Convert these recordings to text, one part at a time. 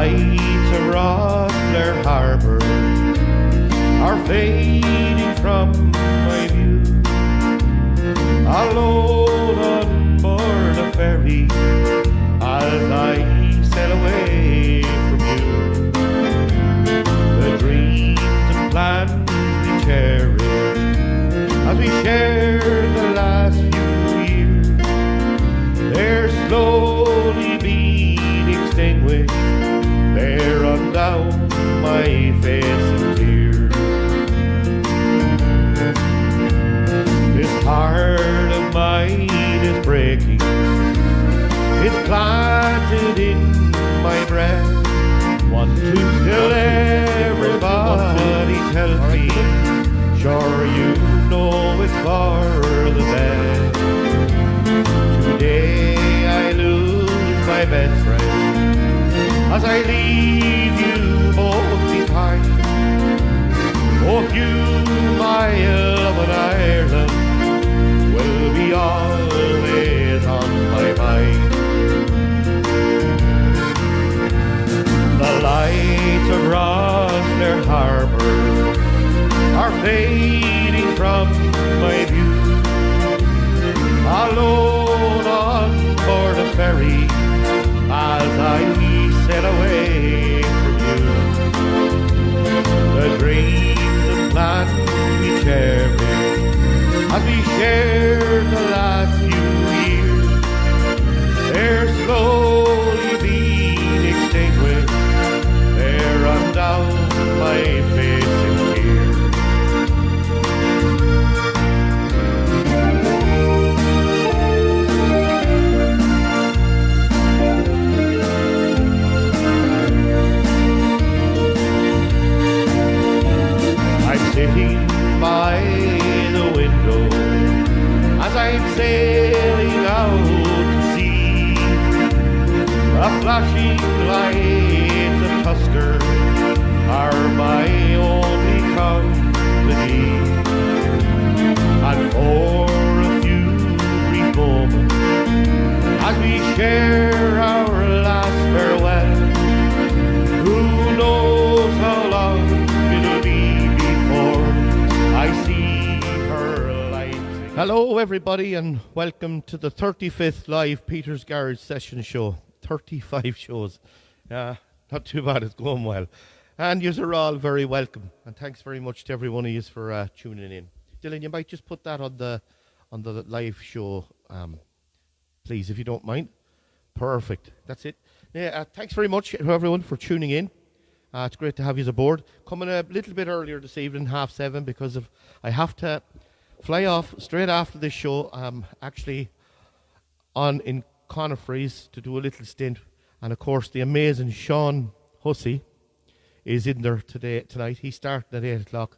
lights of Rotterdam harbour are fading from my view. Alone on board a ferry as I sail away from you. The dreams and plans we cherish as we share the last few years, they're slowly being extinguished. They run down my face in tears. This heart of mine is breaking. It's planted in my breast. Want to till everybody tells me, sure you know it's for the best. Today I lose my best friend as I leave you both behind. Both you, my love, and Ireland will be always on my mind. The lights of Rotterdam harbour are fading from my view. Alone on board a ferry as I sail away from you. The dreams and plans we cherish as we share the last few years, they're slowly being extinguished. They run down my face in tears. I'm sitting by the window as I'm sailing out to sea. The flashing lights of Tusker are my only company, and for a few brief moments as we share our last farewell, who knows how long it'll be before I see her lights. Hello everybody and welcome to the 35th live Peter's Garage session show. 35 shows. Not too bad, it's going well. And yous are all very welcome. And thanks very much to every one of yous for tuning in. Dylan, you might just put that on the live show, please, if you don't mind. Perfect. That's it. Yeah, thanks very much to everyone for tuning in. It's great to have you aboard. Coming a little bit earlier this evening, 7:30, because I have to fly off straight after this show. I'm actually on in Conifrees to do a little stint, and of course the amazing Sean Hussey is in there tonight. He's starting at 8 o'clock,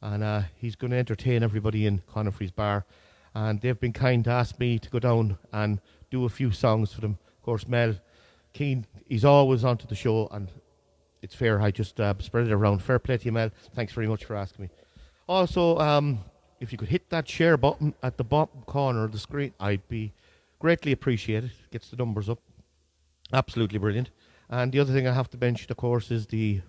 and he's going to entertain everybody in Conifrees Bar, and they've been kind to ask me to go down and do a few songs for them. Of course, Mel Keane, he's always onto the show, and it's fair I just spread it around. Fair play to you, Mel. Thanks very much for asking me. Also, if you could hit that share button at the bottom corner of the screen, I'd be greatly appreciated. Gets the numbers up. Absolutely brilliant. And the other thing I have to mention, of course, is the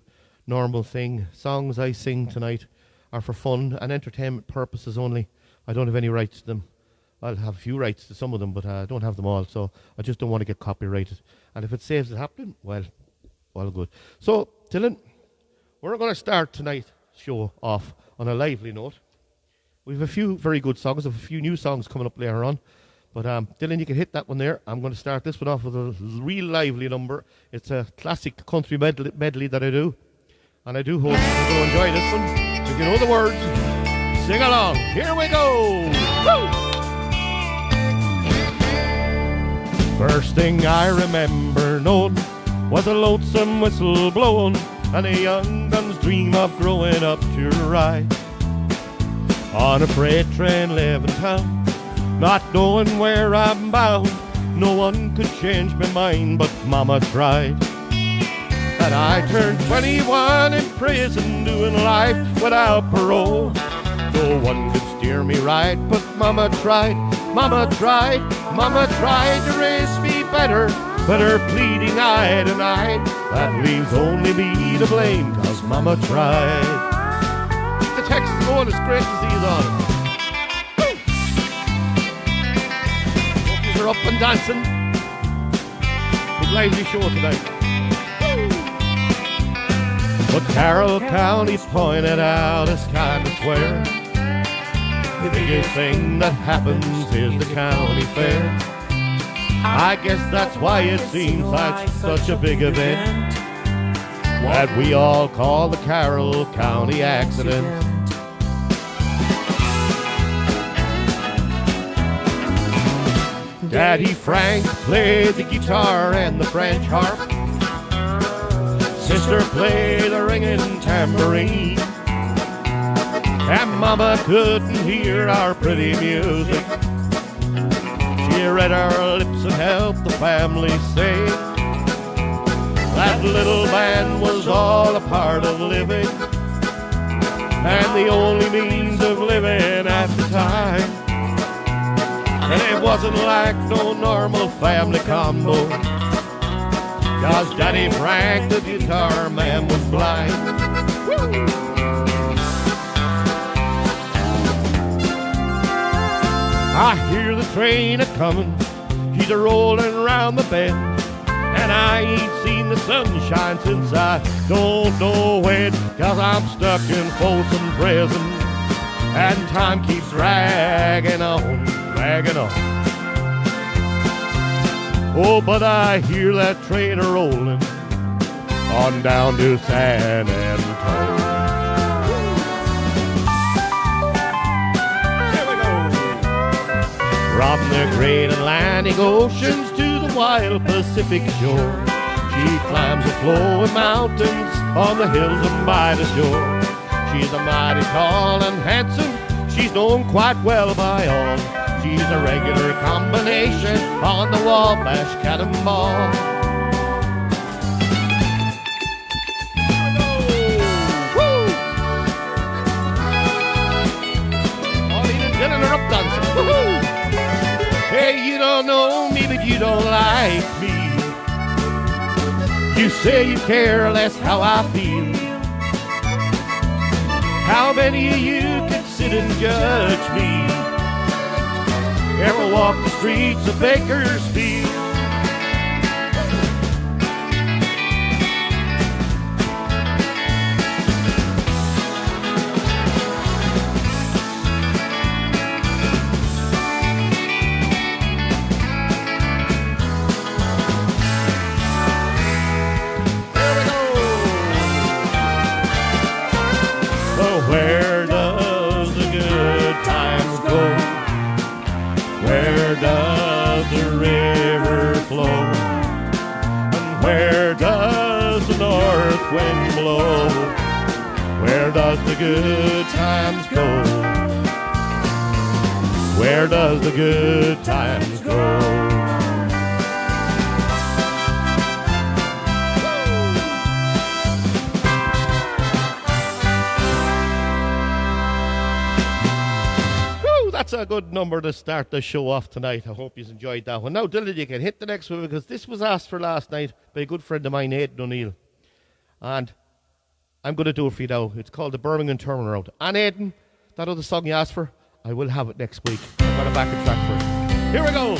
normal thing. Songs I sing tonight are for fun and entertainment purposes only. I don't have any rights to them. I'll have a few rights to some of them, but I don't have them all, so I just don't want to get copyrighted. And if it saves it happening, well, all good. So, Dylan, we're going to start tonight's show off on a lively note. We have a few very good songs, a few new songs coming up later on. But Dylan, you can hit that one there. I'm going to start this one off with a real lively number. It's a classic country medley that I do. And I do hope you're going to enjoy this one. If you know the words, sing along. Here we go. Woo! First thing I remember knowing was a lonesome whistle blowing, and a young gun's dream of growing up to ride on a freight train leaving town. Not knowing where I'm bound, no one could change my mind, but Mama tried. And I turned 21 in prison, doing life without parole. No one could steer me right, but Mama tried. Mama tried, Mama tried to raise me better, but her pleading I denied. That leaves only me to blame, 'cause Mama tried. Keep the text going, it's great to see you on. Hope you're up and dancing. Big lively show tonight. But Carroll County pointed out as kind of swear, the biggest thing that happens is the county fair. I guess that's why it seems like such a big event that we all call the Carroll County accident. Daddy Frank played the guitar and the French harp. Sister played the ringing tambourine. And Mama couldn't hear our pretty music. She read our lips and helped the family sing. That little band was all a part of living, and the only means of living at the time. And it wasn't like no normal family combo, 'cause Daddy Frank, the guitar man, was blind. Woo! I hear the train a-comin', she's a-rollin' around the bend, and I ain't seen the sunshine since I don't know when, 'cause I'm stuck in Folsom Prison, and time keeps dragging on, dragging on. Oh, but I hear that train a-rollin' on down to San Antonio. From the great Atlantic oceans to the wild Pacific shore, she climbs the flowing mountains on the hills and by the shore. She's a mighty tall and handsome, she's known quite well by all. She's a regular combination on the Wabash Cannonball. Woo! Pauline and Dylan are up dancing. Woo-hoo! Hey, you don't know me, but you don't like me. You say you care less how I feel. How many of you could sit and judge me? Ever walk the streets of Bakersfield? Where does the good times go? Where does the river flow? And where does the north wind blow? Where does the good times go? Where does the good times go? That's a good number to start the show off tonight. I hope you enjoyed that one. Now, Dylan, you can hit the next one, because this was asked for last night by a good friend of mine, Aidan O'Neill. And I'm going to do it for you now. It's called the Birmingham Turnaround. And Aidan, that other song you asked for, I will have it next week. I've got a backing track for it. Here we go.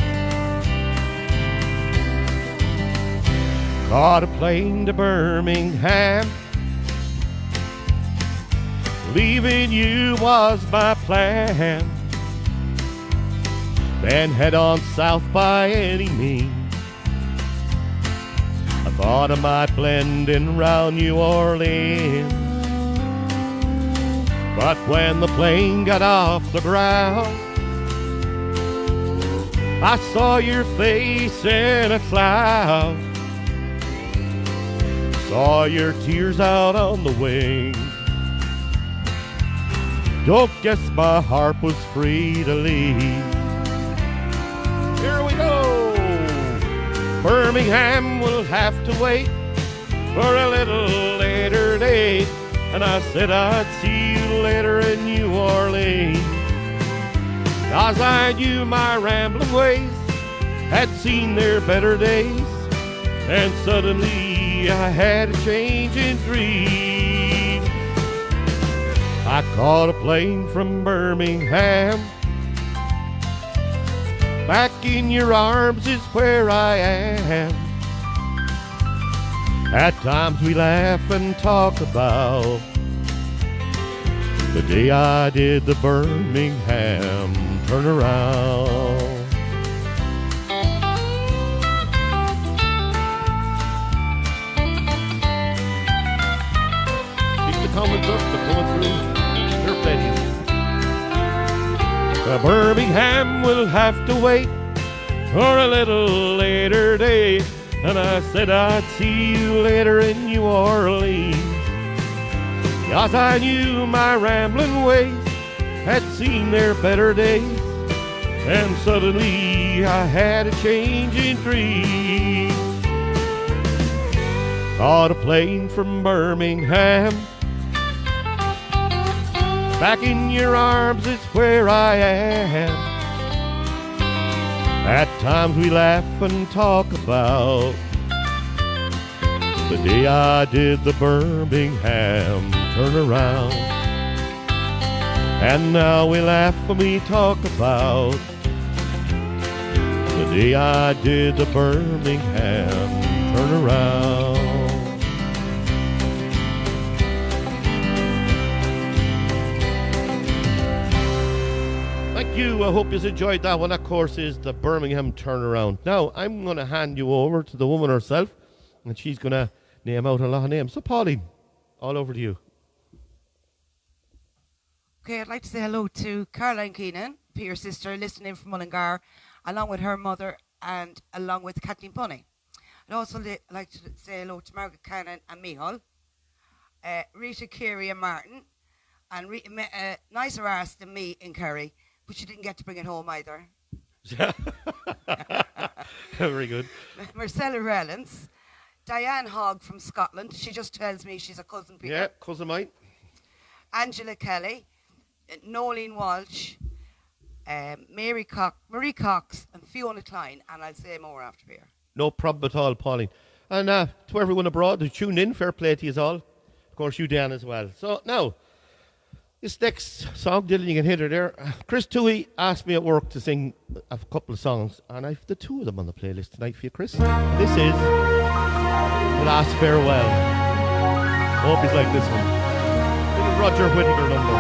Caught a plane to Birmingham. Leaving you was my plan. Then head on south by any means. I thought I might blend in round New Orleans, but when the plane got off the ground, I saw your face in a cloud. Saw your tears out on the wing. Don't guess my heart was free to leave. Here we go. Birmingham will have to wait for a little later date. And I said I'd see you later in New Orleans, 'cause I knew my rambling ways had seen their better days. and suddenly I had a change in dream. I caught a plane from Birmingham. Back in your arms is where I am. At times we laugh and talk about the day I did the Birmingham turnaround. Keep the comments up, they're coming through. They're plenty. The Birmingham will have to wait for a little later date. And I said I'd see you later in New Orleans. Cause I knew my rambling ways had seen their better days. And suddenly I had a change in dreams. Caught a plane from Birmingham. Back in your arms is where I am. At times we laugh and talk about the day I did the Birmingham turnaround. And now we laugh and we talk about the day I did the Birmingham turnaround. Thank you. I hope you enjoyed that one. Of course, is the Birmingham turnaround. Now, I'm going to hand you over to the woman herself, and she's going to name out a lot of names. So, Pauline, all over to you. Okay, I'd like to say hello to Caroline Keenan, Peter's sister, listening from Mullingar, along with her mother and along with Kathleen Bunny. I'd also like to say hello to Margaret Cannon and Mihal, Rita, Kiri and Martin, and nicer arse than me in Kerry, but she didn't get to bring it home either. Very good. Marcella Rellens, Diane Hogg from Scotland. She just tells me she's a cousin, Peter. Yeah, cousin mine. Angela Kelly, Nolene Walsh, Marie Cox, and Fiona Klein, and I'll say more after here. No problem at all, Pauline. And to everyone abroad who tuned in, fair play to you all. Of course, you, Dan, as well. So now, this next song, Dylan, you can hit her there. Chris Toohey asked me at work to sing a couple of songs, and I've the two of them on the playlist tonight for you, Chris. This is The Last Farewell. Hope he's like this one. Little Roger Whittaker number.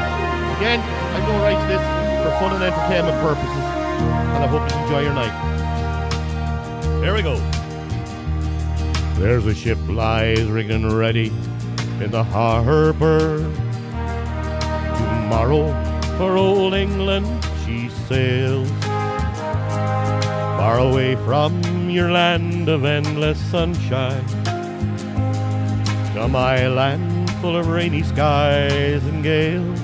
Again, I go right to this for fun and entertainment purposes, and I hope you enjoy your night. There we go. There's a ship lies rigging ready in the harbour. Tomorrow for old England she sails, far away from your land of endless sunshine, to my land full of rainy skies and gales.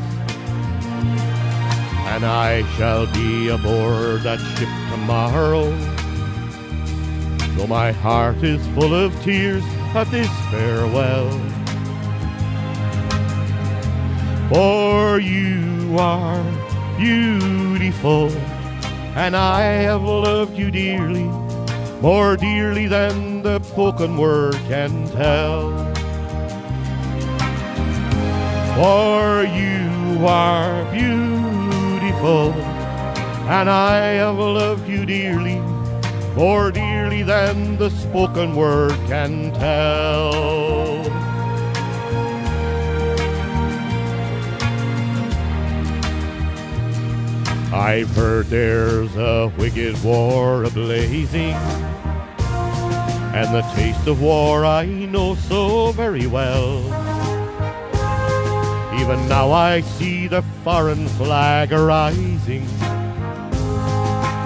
And I shall be aboard that ship tomorrow, though my heart is full of tears at this farewell. For you are beautiful, and I have loved you dearly, more dearly than the spoken word can tell. For you are beautiful, and I have loved you dearly, more dearly than the spoken word can tell. I've heard there's a wicked war a-blazing, and the taste of war I know so very well. Even now I see the foreign flag a-rising,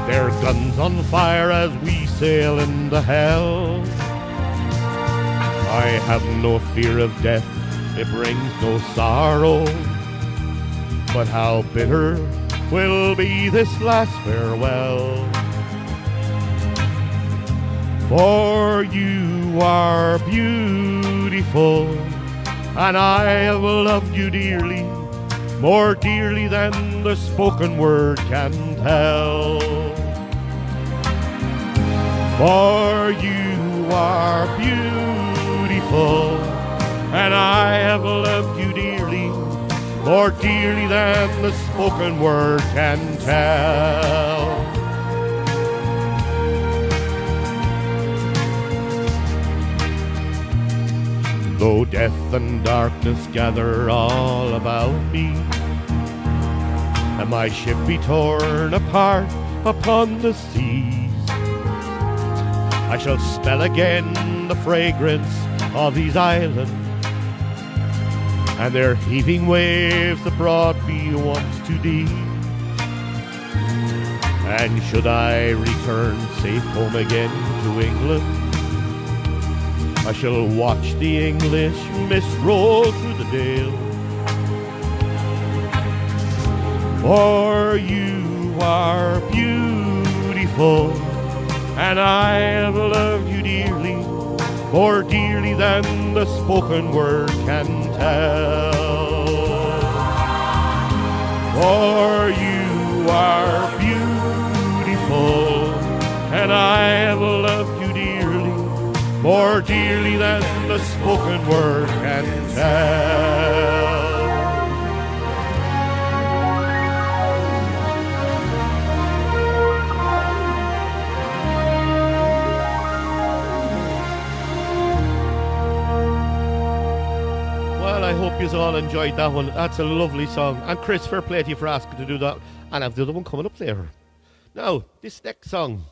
their guns on fire as we sail into hell. I have no fear of death, it brings no sorrow, but how bitter will be this last farewell. For you are beautiful, and I have loved you dearly, more dearly than the spoken word can tell. For you are beautiful, and I have loved you dearly, more dearly than the spoken word can tell. Though death and darkness gather all about me, and my ship be torn apart upon the seas, I shall smell again the fragrance of these islands, and their heaving waves that brought me once too deep. And should I return safe home again to England, I shall watch the English mist roll through the dale. For you are beautiful, and I have loved you dearly, more dearly than the spoken word can tell. For you are beautiful, and I have loved you dearly, more dearly than the spoken word can tell. Well, I hope you all enjoyed that one. That's a lovely song. And Chris, fair play to you for asking to do that. And I've the other one coming up there. Now, this next song,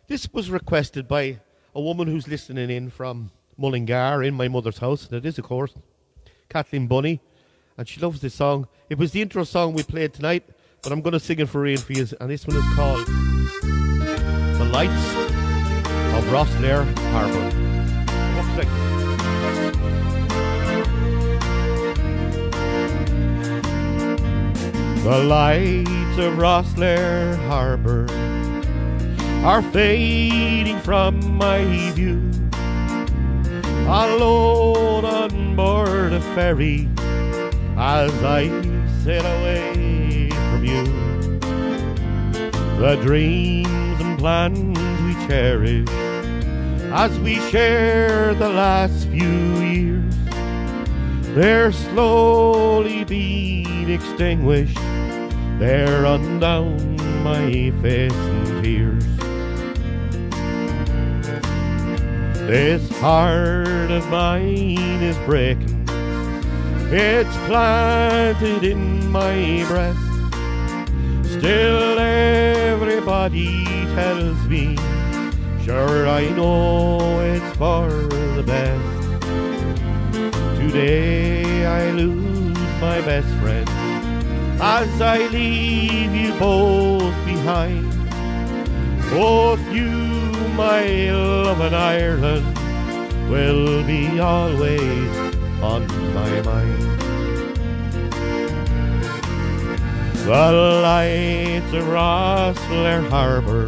this was requested by a woman who's listening in from Mullingar, in my mother's house. And it is, of course, Kathleen Bunny. And she loves this song. It was the intro song we played tonight, but I'm going to sing it for you. And this one is called The Lights of Rotterdam Harbour. What's next? The lights of Rotterdam Harbour are fading from my view. Alone on board a ferry as I sail away from you. The dreams and plans we cherish as we share the last few years, they're slowly being extinguished. They're run down my face in tears. This heart of mine is breaking. It's planted in my breast. Still everybody tells me, sure I know it's for the best. Today I lose my best friend as I leave you both behind. Both you, my love, and Ireland will be always on my mind. The lights of Rotterdam Harbour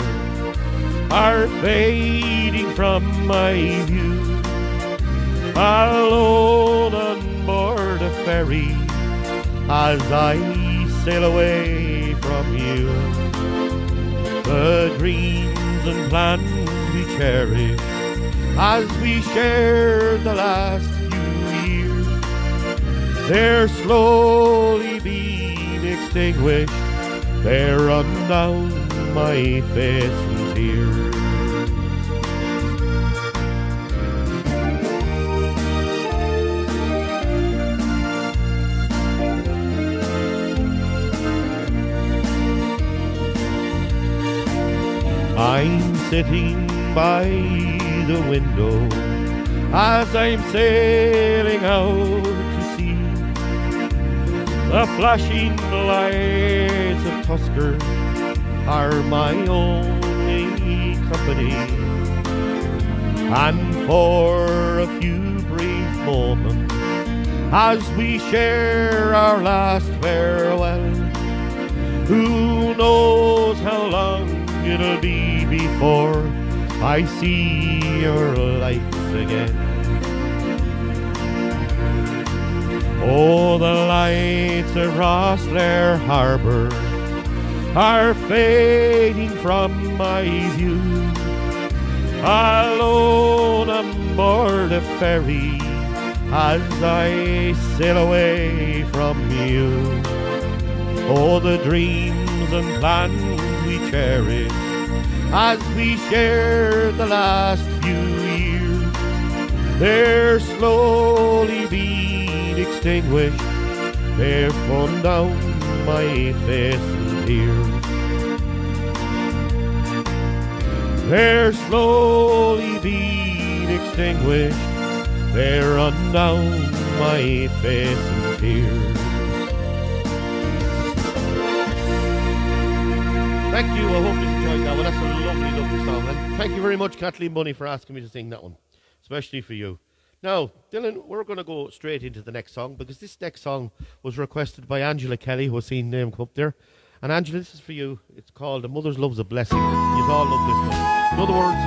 are fading from my view. Alone on board a ferry as I sail away from you. The dreams and plans we cherish as we share the last few years, they're slowly being extinguished. They're run down my face in tears. I'm sitting by the window as I'm sailing out to sea. The flashing lights of Tusker are my only company, and for a few brief moments as we share our last farewell, who knows how long it'll be before I see your lights again. Oh, the lights of Rotterdam Harbour are fading from my view. Alone on on board a ferry as I sail away from you. Oh, the dreams and plans we cherish as we share the last few years, they're slowly being extinguished. They're falling down my face in tears. They're slowly being extinguished. They're run down my face in tears. Thank you. I hope you enjoyed that one. That's a lovely, lovely song. And thank you very much, Kathleen Bunny, for asking me to sing that one, especially for you. Now, Dylan, we're going to go straight into the next song because this next song was requested by Angela Kelly, who I've seen name come up there. And Angela, this is for you. It's called A Mother's Love's a Blessing. You all love this one. In other words,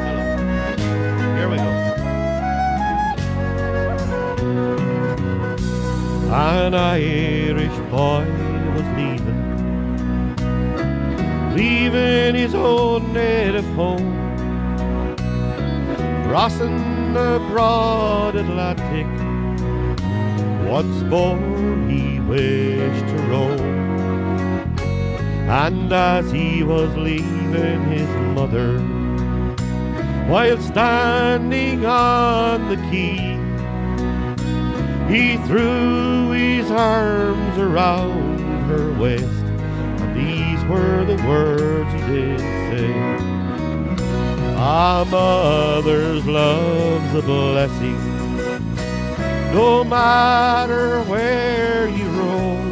hello. Here we go. An Irish boy was leaving his own native home, crossing the broad Atlantic. Once more he wished to roam, and as he was leaving his mother, while standing on the quay, he threw his arms around her waist, and these were the words he did say: "A mother's love's a blessing, no matter where you roam.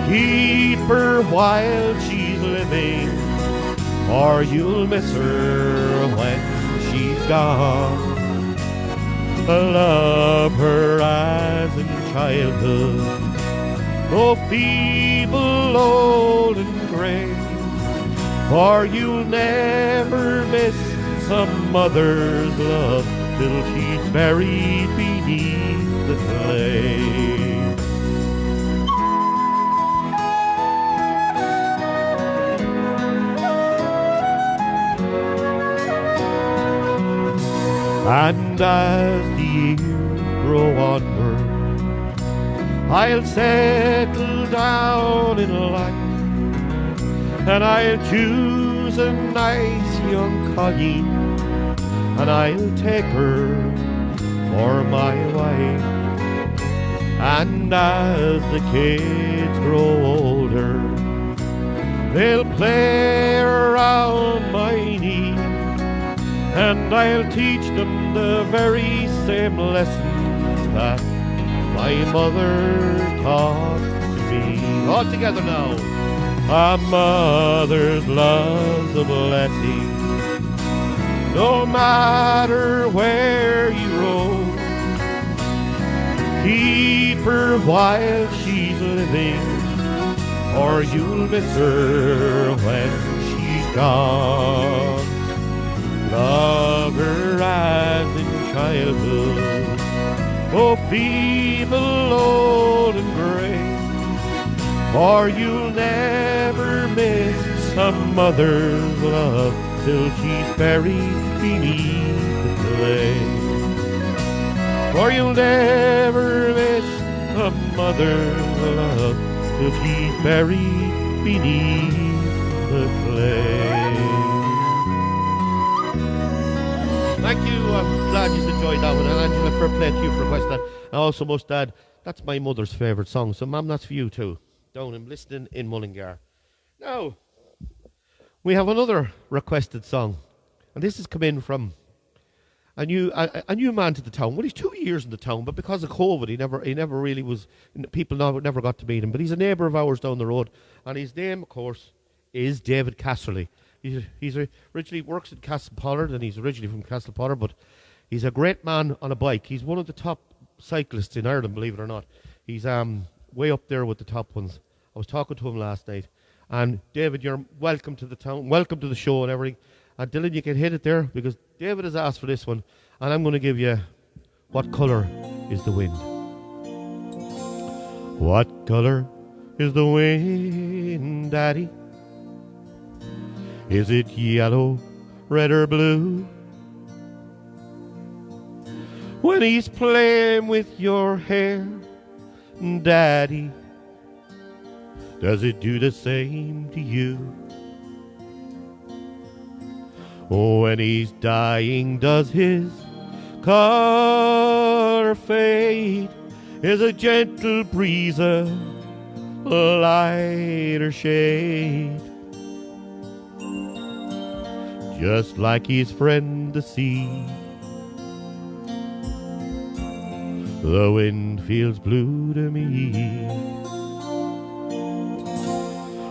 Keep her while she's living, or you'll miss her when she's gone. Love her as in childhood, though feeble, old and grey, for you'll never miss a mother's love till she's buried beneath the clay." And as the years grow onward, I'll settle down in life, and I'll choose a nice young colleen, and I'll take her for my wife. And as the kids grow older, they'll play around my knee, and I'll teach them the very same lessons that my mother taught to me. All together now. A mother's love's a blessing, no matter where you roam. Keep her while she's living, or you'll miss her when she's gone. Love her as in childhood, oh feeble, old and grey, for you'll never miss a mother's love till she's buried beneath the clay. For you'll never miss a mother's love till she's buried beneath the clay. Thank you. I'm glad you enjoyed that one. And Angela, fair play to you for requesting that. I also must add, that's my mother's favourite song. So, Mum, that's for you too. Down and listening in Mullingar. Now, we have another requested song. And this has come in from a new man to the town. Well, he's 2 years in the town, but because of COVID, he never really was, people never got to meet him. But he's a neighbour of ours down the road. And his name, of course, is David Casserly. He's originally works at Castle Pollard, and he's originally from Castle Pollard, but he's a great man on a bike. He's one of the top cyclists in Ireland, believe it or not. He's way up there with the top ones. I was talking to him last night. And David, you're welcome to the town, welcome to the show and everything. And Dylan, you can hit it there, because David has asked for this one, and I'm going to give you What Colour is the Wind? What colour is the wind, Daddy? Is it yellow, red or blue? when he's playing with your hair, Daddy, does it do the same to you? When he's dying, does his color fade? Is a gentle breeze a lighter shade? Just like his friend the sea, the wind feels blue to me.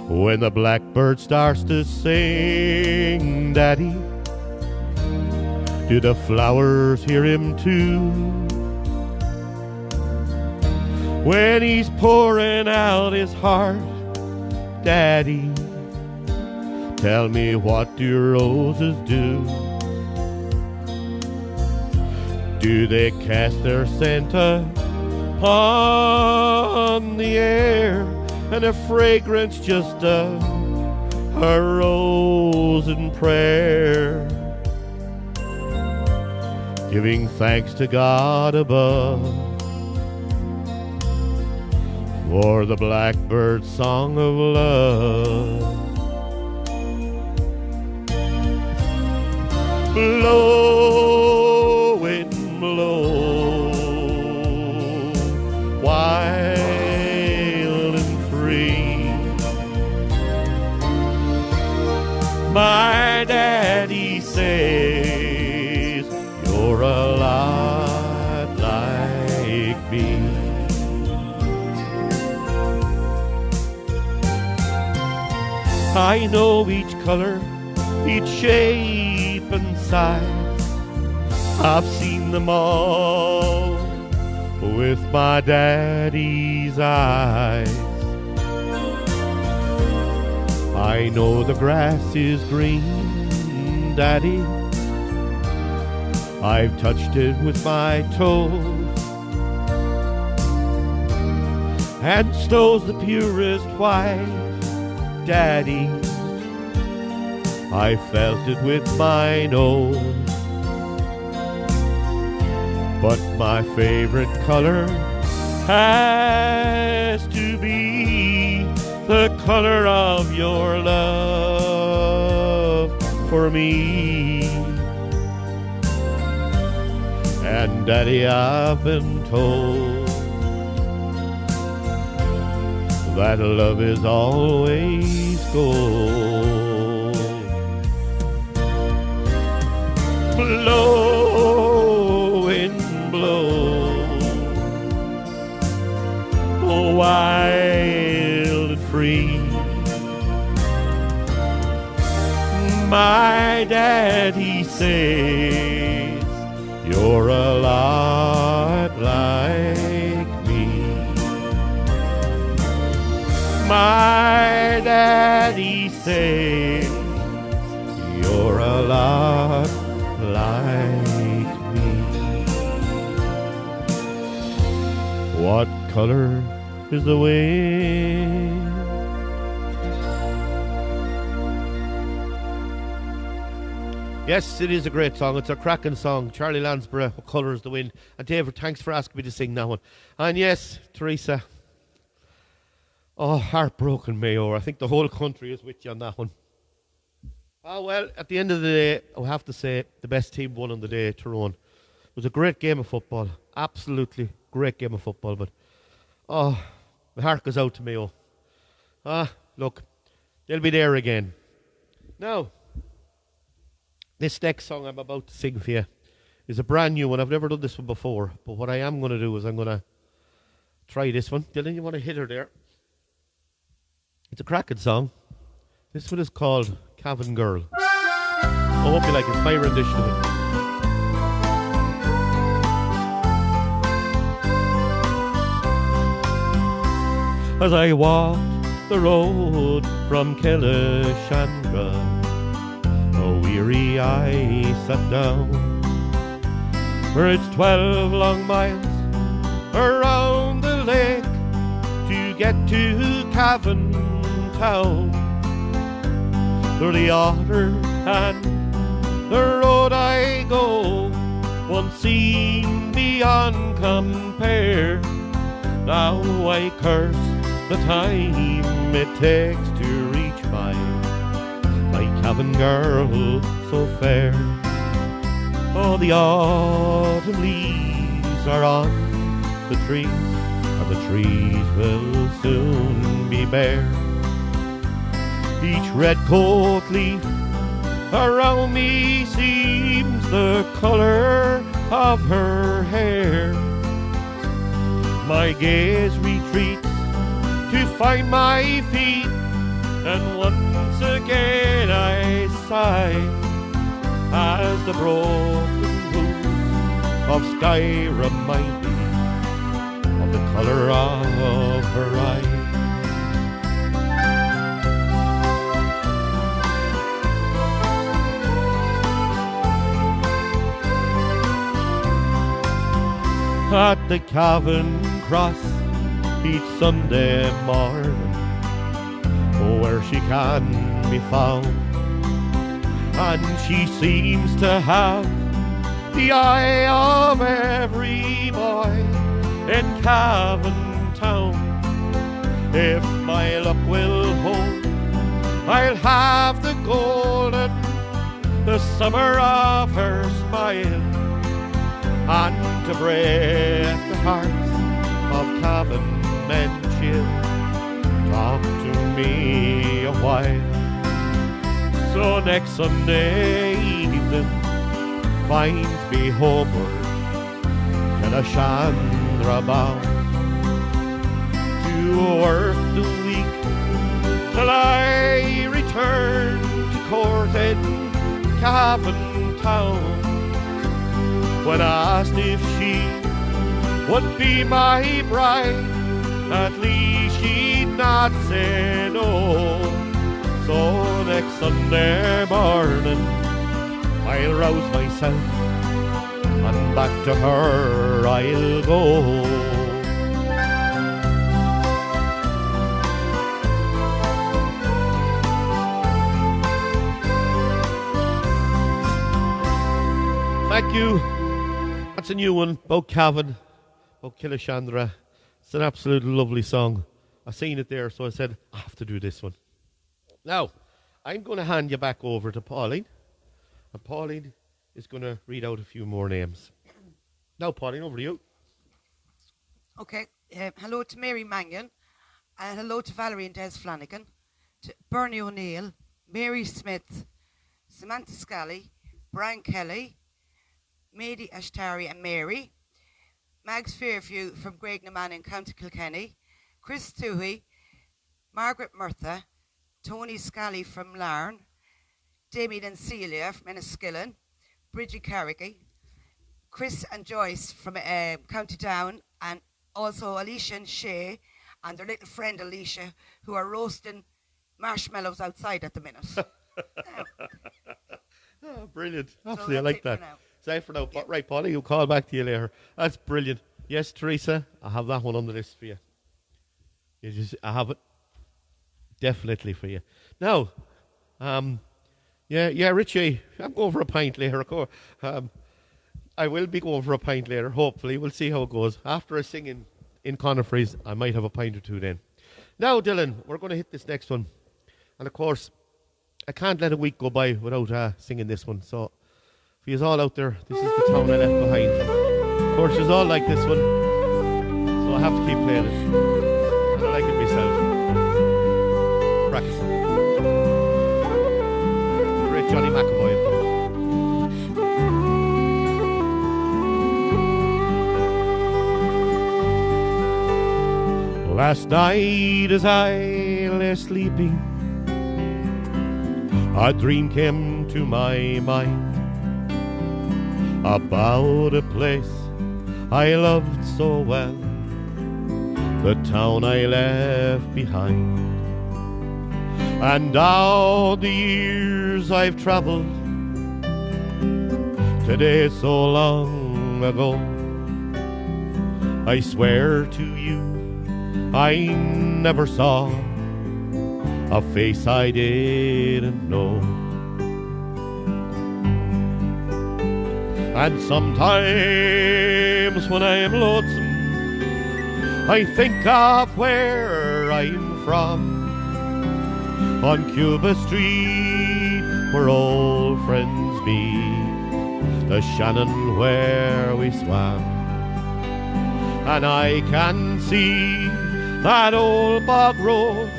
When the blackbird starts to sing, Daddy, do the flowers hear him too? When he's pouring out his heart, Daddy, tell me, what do roses do? Do they cast their scent upon the air, and a fragrance just a rose in prayer, giving thanks to God above for the blackbird's song of love? Blow, wind, blow, wild and free. My daddy says you're a lot like me. I know each color, each shape and size. I've seen them all with my daddy's eyes. I know the grass is green, Daddy. I've touched it with my toes. And snow's the purest white, Daddy. I felt it with my nose. But my favorite color has to be the color of your love for me. And Daddy, I've been told that love is always gold. Blow, wind, blow, wild and free. My daddy says you're a lot like me. My daddy says you're a lot like me. What color is the wind? Yes, it is a great song. It's a cracking song. Charlie Lansbury, What Colour is the Wind? And David, thanks for asking me to sing that one. And yes, Teresa, oh, heartbroken Mayo. I think the whole country is with you on that one. Oh, well, at the end of the day, I have to say the best team won on the day, Tyrone. It was a great game of football. Absolutely great game of football. But, oh, my heart goes out to Mayo. Look, they'll be there again. Now, this next song I'm about to sing for you is a brand new one. I've never done this one before. But what I am going to do is I'm going to try this one. Dylan, you want to hit her there? It's a cracking song. This one is called Cavan Girl. I hope you like it. It's my rendition of it. As I walked the road from Kellishandra, a weary eye sat down, where it's 12 long miles around the lake to get to Cavan town. Through the Otter and the road I go, once seemed beyond compare. Now I curse the time it takes to reach my cabin girl so fair. Oh, the autumn leaves are on the trees, and the trees will soon be bare. Each red coat leaf around me seems the colour of her hair. My gaze retreats to find my feet, and once again I sigh as the broken blues of sky remind me of the colour of her eyes. At the Cavan Cross each Sunday morning, where she can be found, and she seems to have the eye of every boy in Cavan Town. If my luck will hold, I'll have the golden, the summer of her smile, and to break the hearts of Cavan men chill, talk to me a while. So next Sunday evening finds me homeward in a Chandra bound, to work the week till I return to court in Cavan Town. When asked if she would be my bride, at least she'd not say no. So next Sunday morning I'll rouse myself, and back to her I'll go. Thank you. That's a new one, about Cavan, about Killashandra. It's an absolute lovely song. I seen it there, so I said, I have to do this one. Now, I'm going to hand you back over to Pauline. And Pauline is going to read out a few more names. Now, Pauline, over to you. Okay. Hello to Mary Mangan. And hello to Valerie and Des Flanagan. To Bernie O'Neill, Mary Smith, Samantha Scally, Brian Kelly, Mady Ashtari and Mary, Mags Fairview from Graignaman in County Kilkenny, Chris Toohey, Margaret Murtha, Tony Scally from Larne, Damien and Celia from Enniskillen, Bridget Carrigy, Chris and Joyce from County Down, and also Alicia and Shay and their little friend Alicia, who are roasting marshmallows outside at the minute. Oh, brilliant. Absolutely, I like that. Say for now. Yep. Right, Polly, you'll call back to you later. That's brilliant. Yes, Teresa, I have that one on the list for you. I have it definitely for you. Now, Richie, I'm going for a pint later, of course. I will be going for a pint later, hopefully. We'll see how it goes. After I sing in Conifrees, I might have a pint or two then. Now, Dylan, we're going to hit this next one. And, of course, I can't let a week go by without singing this one. So, for you all out there, this is the town I left behind. Of course, you all like this one, so I have to keep playing it. And I like it myself. Practice. Great Johnny McAvoy, of course. Last night as I lay sleeping, a dream came to my mind about a place I loved so well, the town I left behind. And down the years I've travelled, today so long ago, I swear to you I never saw a face I didn't know. And sometimes when I'm lonesome, I think of where I'm from. On Cuba Street, where old friends meet, the Shannon where we swam. And I can see that old bog road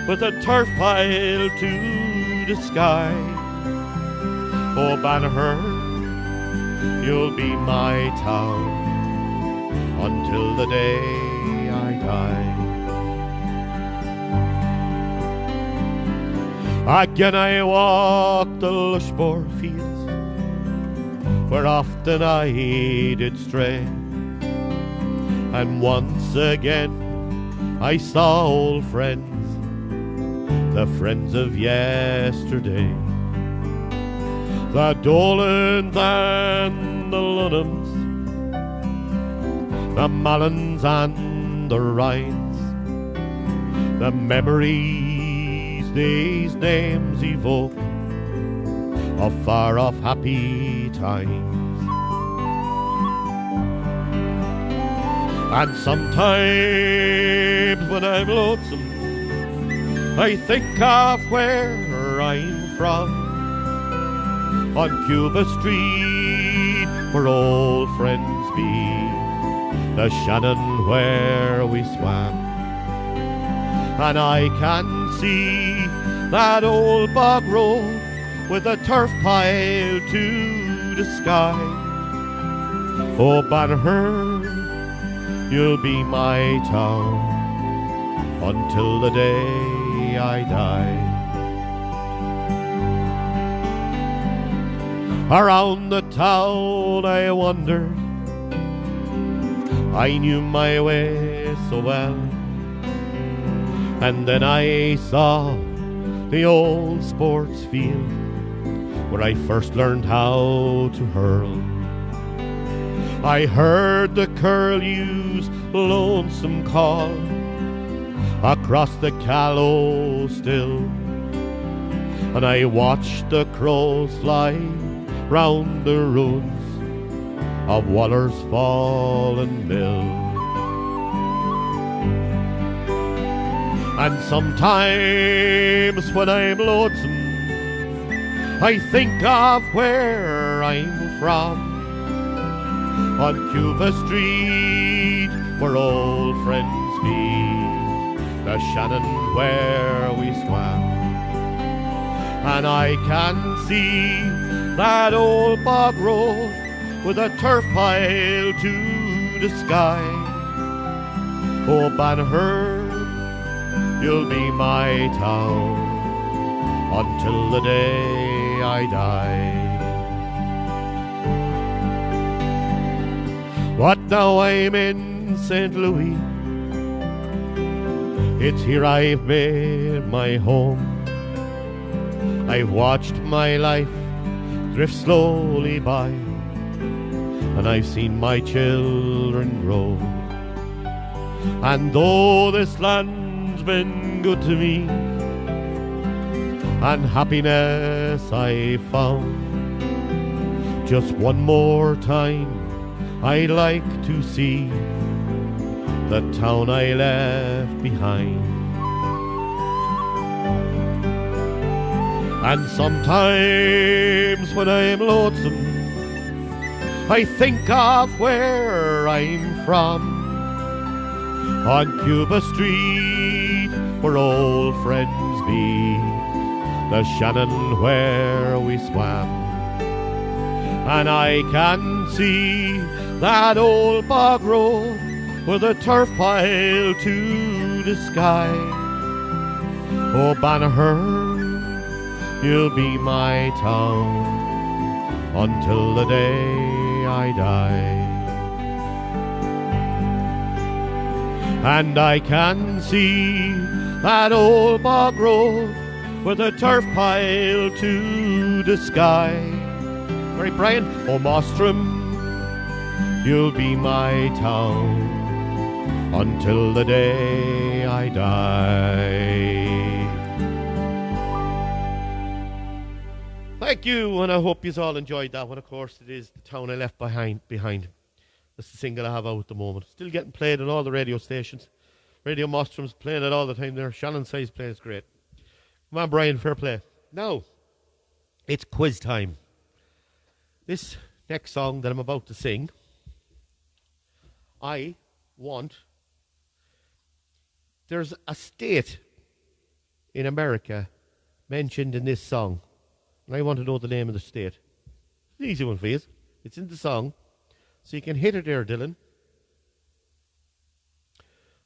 with a turf pile to the sky. Oh, Banagher, you'll be my town until the day I die. Again I walk the lushmore fields where often I did stray, and once again I saw old friends, the friends of yesterday. The Dolans and the Lunhams, the Mallins and the Rhines, the memories these names evoke of far-off happy times. And sometimes when I'm lonesome, I think of where I'm from. On Cuba Street, where old friends meet, the Shannon where we swam. And I can see that old bog road with a turf pile to the sky. Oh, Banagher, you'll be my town until the day I die. Around the town I wandered, I knew my way so well. And then I saw the old sports field where I first learned how to hurl. I heard the curlew's lonesome call across the Callow still, and I watched the crows fly round the ruins of Waller's fallen mill. And sometimes when I'm lonesome, I think of where I'm from. On Cuba Street, where old friends meet, the Shannon where we swam. And I can see that old bog road with a turf pile to the sky. Oh, Banagher, you'll be my town until the day I die. But now I'm in St. Louis, it's here I've made my home. I've watched my life drift slowly by, and I've seen my children grow. And though this land's been good to me, and happiness I've found, just one more time I'd like to see the town I left behind. And sometimes when I'm lonesome, I think of where I'm from. On Cuba Street, where old friends meet, the Shannon where we swam. And I can see that old bog road with a turf pile to the sky. Oh, Banagher, you'll be my town until the day I die. And I can see that old bog road with a turf pile to the sky. Right, Brian? Oh, Mostrom, you'll be my town until the day I die. Thank you, and I hope you all enjoyed that one. Of course, it is The Town I Left Behind. That's the single I have out at the moment. Still getting played on all the radio stations. Radio Mostrum's playing it all the time there. Shannon Size plays great. Come on, Brian, fair play. Now, it's quiz time. This next song that I'm about to sing, there's a state in America mentioned in this song, and I want to know the name of the state. It's an easy one for you. It's in the song, so you can hit it there, Dylan.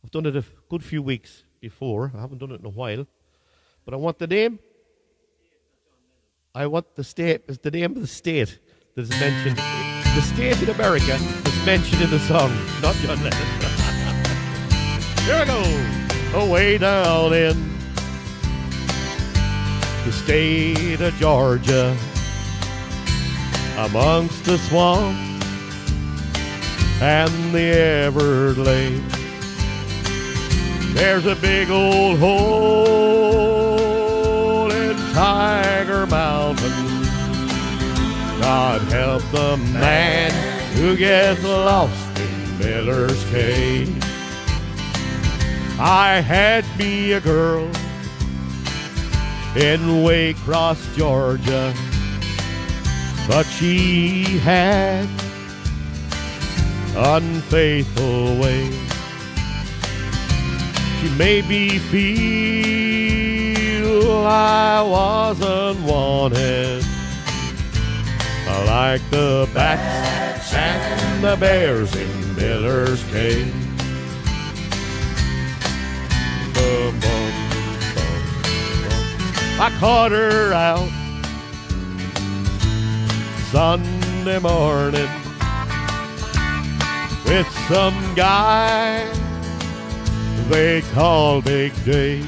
I've done it a good few weeks before. I haven't done it in a while, but I want the name. I want the name of the state that is mentioned. The state in America is mentioned in the song, not John Lennon. Here we go. Away down in the state of Georgia, amongst the swamps and the Everglades, there's a big old hole in Tiger Mountain. God help the man who gets lost in Miller's Cave. I had me a girl in Waycross, Georgia, but she had unfaithful ways. She made me feel I wasn't wanted, like the bats and the bears in Miller's Cave. Bum, bum, bum, bum. I caught her out Sunday morning with some guy they call Big Dave,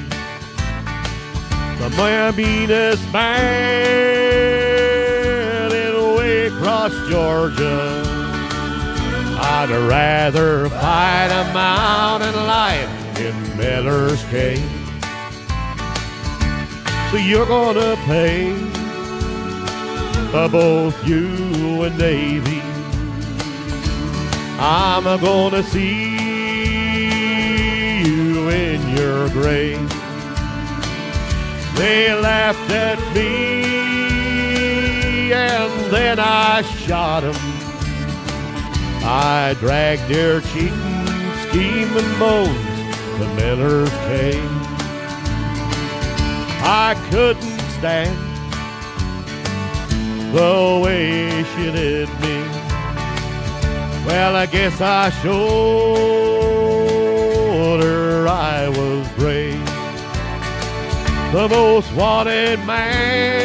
the meanest man in Waycross, Georgia. I'd rather fight a mountain lion in Miller's Cave. So you're gonna pay both you and Davy. I'm gonna see you in your grave. They laughed at me and then I shot 'em. I dragged their cheating, scheming bones to Miller's Cave. I couldn't stand the way she did me. Well, I guess I showed her I was brave. The most wanted man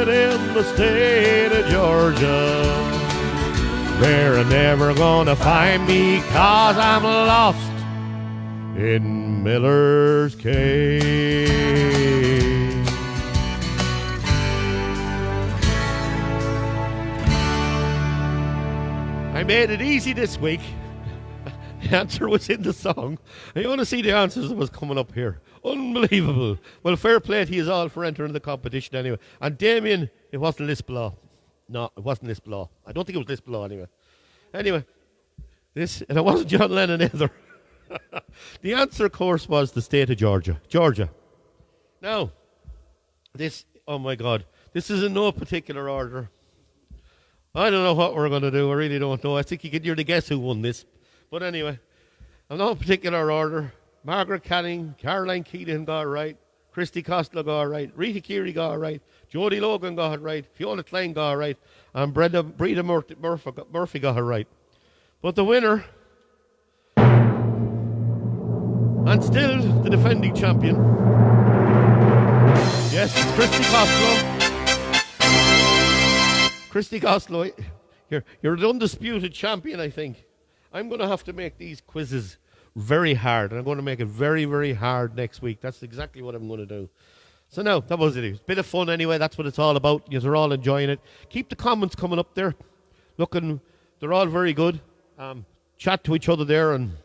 in the state of Georgia. They're never gonna find me 'cause I'm lost in Miller's Cave. I made it easy this week. The answer was in the song. And you want to see the answers that was coming up here. Unbelievable. Well, fair play to you all for entering the competition anyway. And Damien, it wasn't Lisblaw. No, it wasn't Lisblaw. I don't think it was Lisblaw anyway. Anyway, and it wasn't John Lennon either. The answer, of course, was the state of Georgia. Georgia. Now, oh my God, this is in no particular order. I don't know what we're going to do. I really don't know. I think you could nearly guess who won this. But anyway, in no particular order, Margaret Canning, Caroline Keelan got it right, Christy Costello got it right, Rita Keary got it right, Jodie Logan got it right, Fiona Klein got it right, and Breda Murphy got it right. But the winner, and still the defending champion, yes, it's Christy Costello. Christy Costello, you're the undisputed champion, I think. I'm going to have to make these quizzes very hard, and I'm going to make it very, very hard next week. That's exactly what I'm going to do. So now, that was it. It was a bit of fun anyway. That's what it's all about. You're all enjoying it. Keep the comments coming up there. They're all very good. Chat to each other there and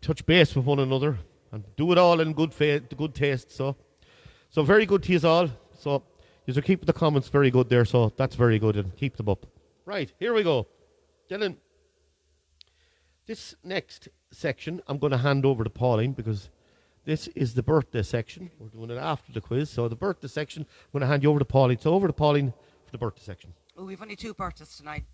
touch base with one another. And do it all in good taste. So very good to you all. So You're keeping the comments very good there, so that's very good, and keep them up. Right, here we go. Dylan, this next section I'm going to hand over to Pauline because this is the birthday section. We're doing it after the quiz, so the birthday section, I'm going to hand you over to Pauline. So over to Pauline for the birthday section. Oh, we've only 2 birthdays tonight.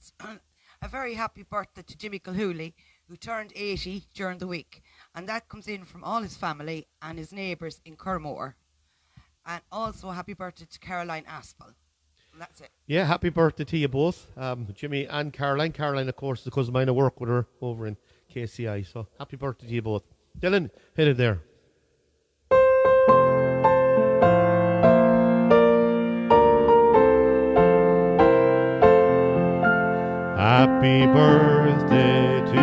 A very happy birthday to Jimmy Colhooley, who turned 80 during the week. And that comes in from all his family and his neighbours in Curmore. And also happy birthday to Caroline Aspel. And that's it. Yeah, happy birthday to you both, Jimmy and Caroline. Caroline, of course, is a cousin of mine. I work with her over in KCI. So happy birthday to you both. Dylan, hit it there. Happy birthday to you.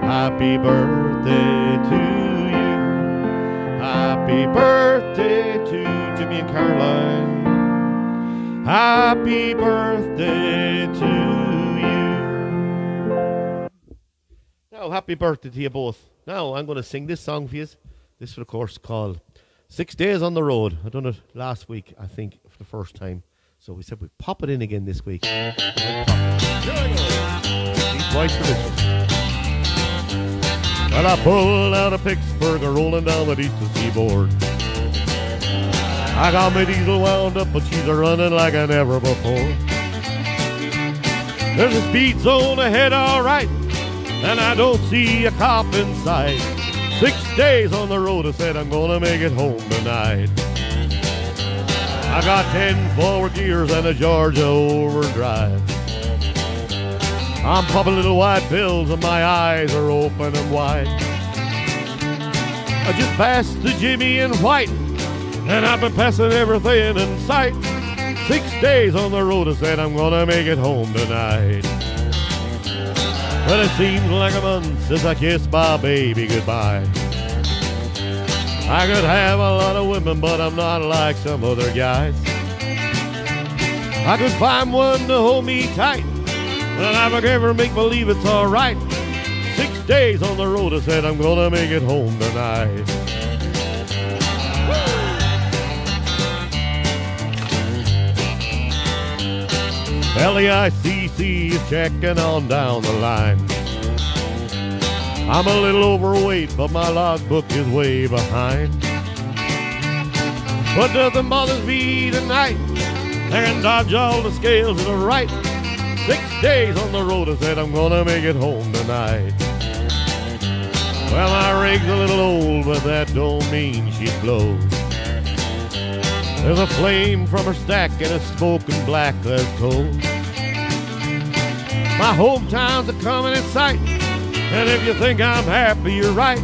Happy birthday to you. Happy birthday to Jimmy and Caroline. Happy birthday to you. Now, happy birthday to you both. Now, I'm going to sing this song for you. This is, of course, called 6 Days on the Road. I done it last week, I think, for the first time. So we said we'd pop it in again this week. Here we go. Deep voice for this one. Well, I pulled out of Pittsburgh, rolling down the eastern seaboard. I got my diesel wound up, but she's a-running like I never before. There's a speed zone ahead, all right, and I don't see a cop in sight. 6 days on the road, I said I'm gonna make it home tonight. I got 10 forward gears and a Georgia overdrive. I'm popping little white pills and my eyes are open and wide. I just passed the Jimmy in white, and I've been passing everything in sight. 6 days on the road, I said I'm gonna make it home tonight. But it seems like a month since I kissed my baby goodbye. I could have a lot of women, but I'm not like some other guys. I could find one to hold me tight, and I would ever make believe it's alright. 6 days on the road, I said I'm gonna make it home tonight. LEICC is checking on down the line. I'm a little overweight, but my logbook is way behind. But nothing bothers me tonight. I can dodge all the scales to the right. 6 days on the road, I said I'm gonna make it home tonight. Well, my rig's a little old, but that don't mean she blows. There's a flame from her stack and it's smoking black that's cold. My hometown's a coming in sight, and if you think I'm happy, you're right.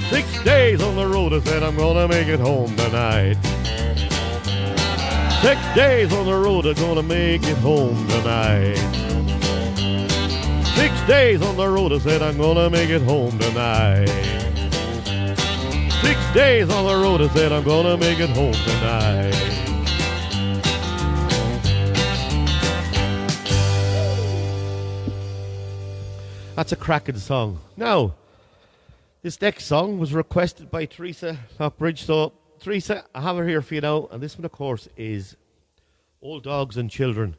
6 days on the road, I said I'm gonna make it home tonight. 6 days on the road, I'm gonna make it home tonight. 6 days on the road, I said I'm gonna make it home tonight. 6 days on the road, I said I'm gonna make it home tonight. That's a cracking song. Now, this next song was requested by Teresa Lockbridge. So, Teresa, I have her here for you now. And this one, of course, is Old Dogs and Children.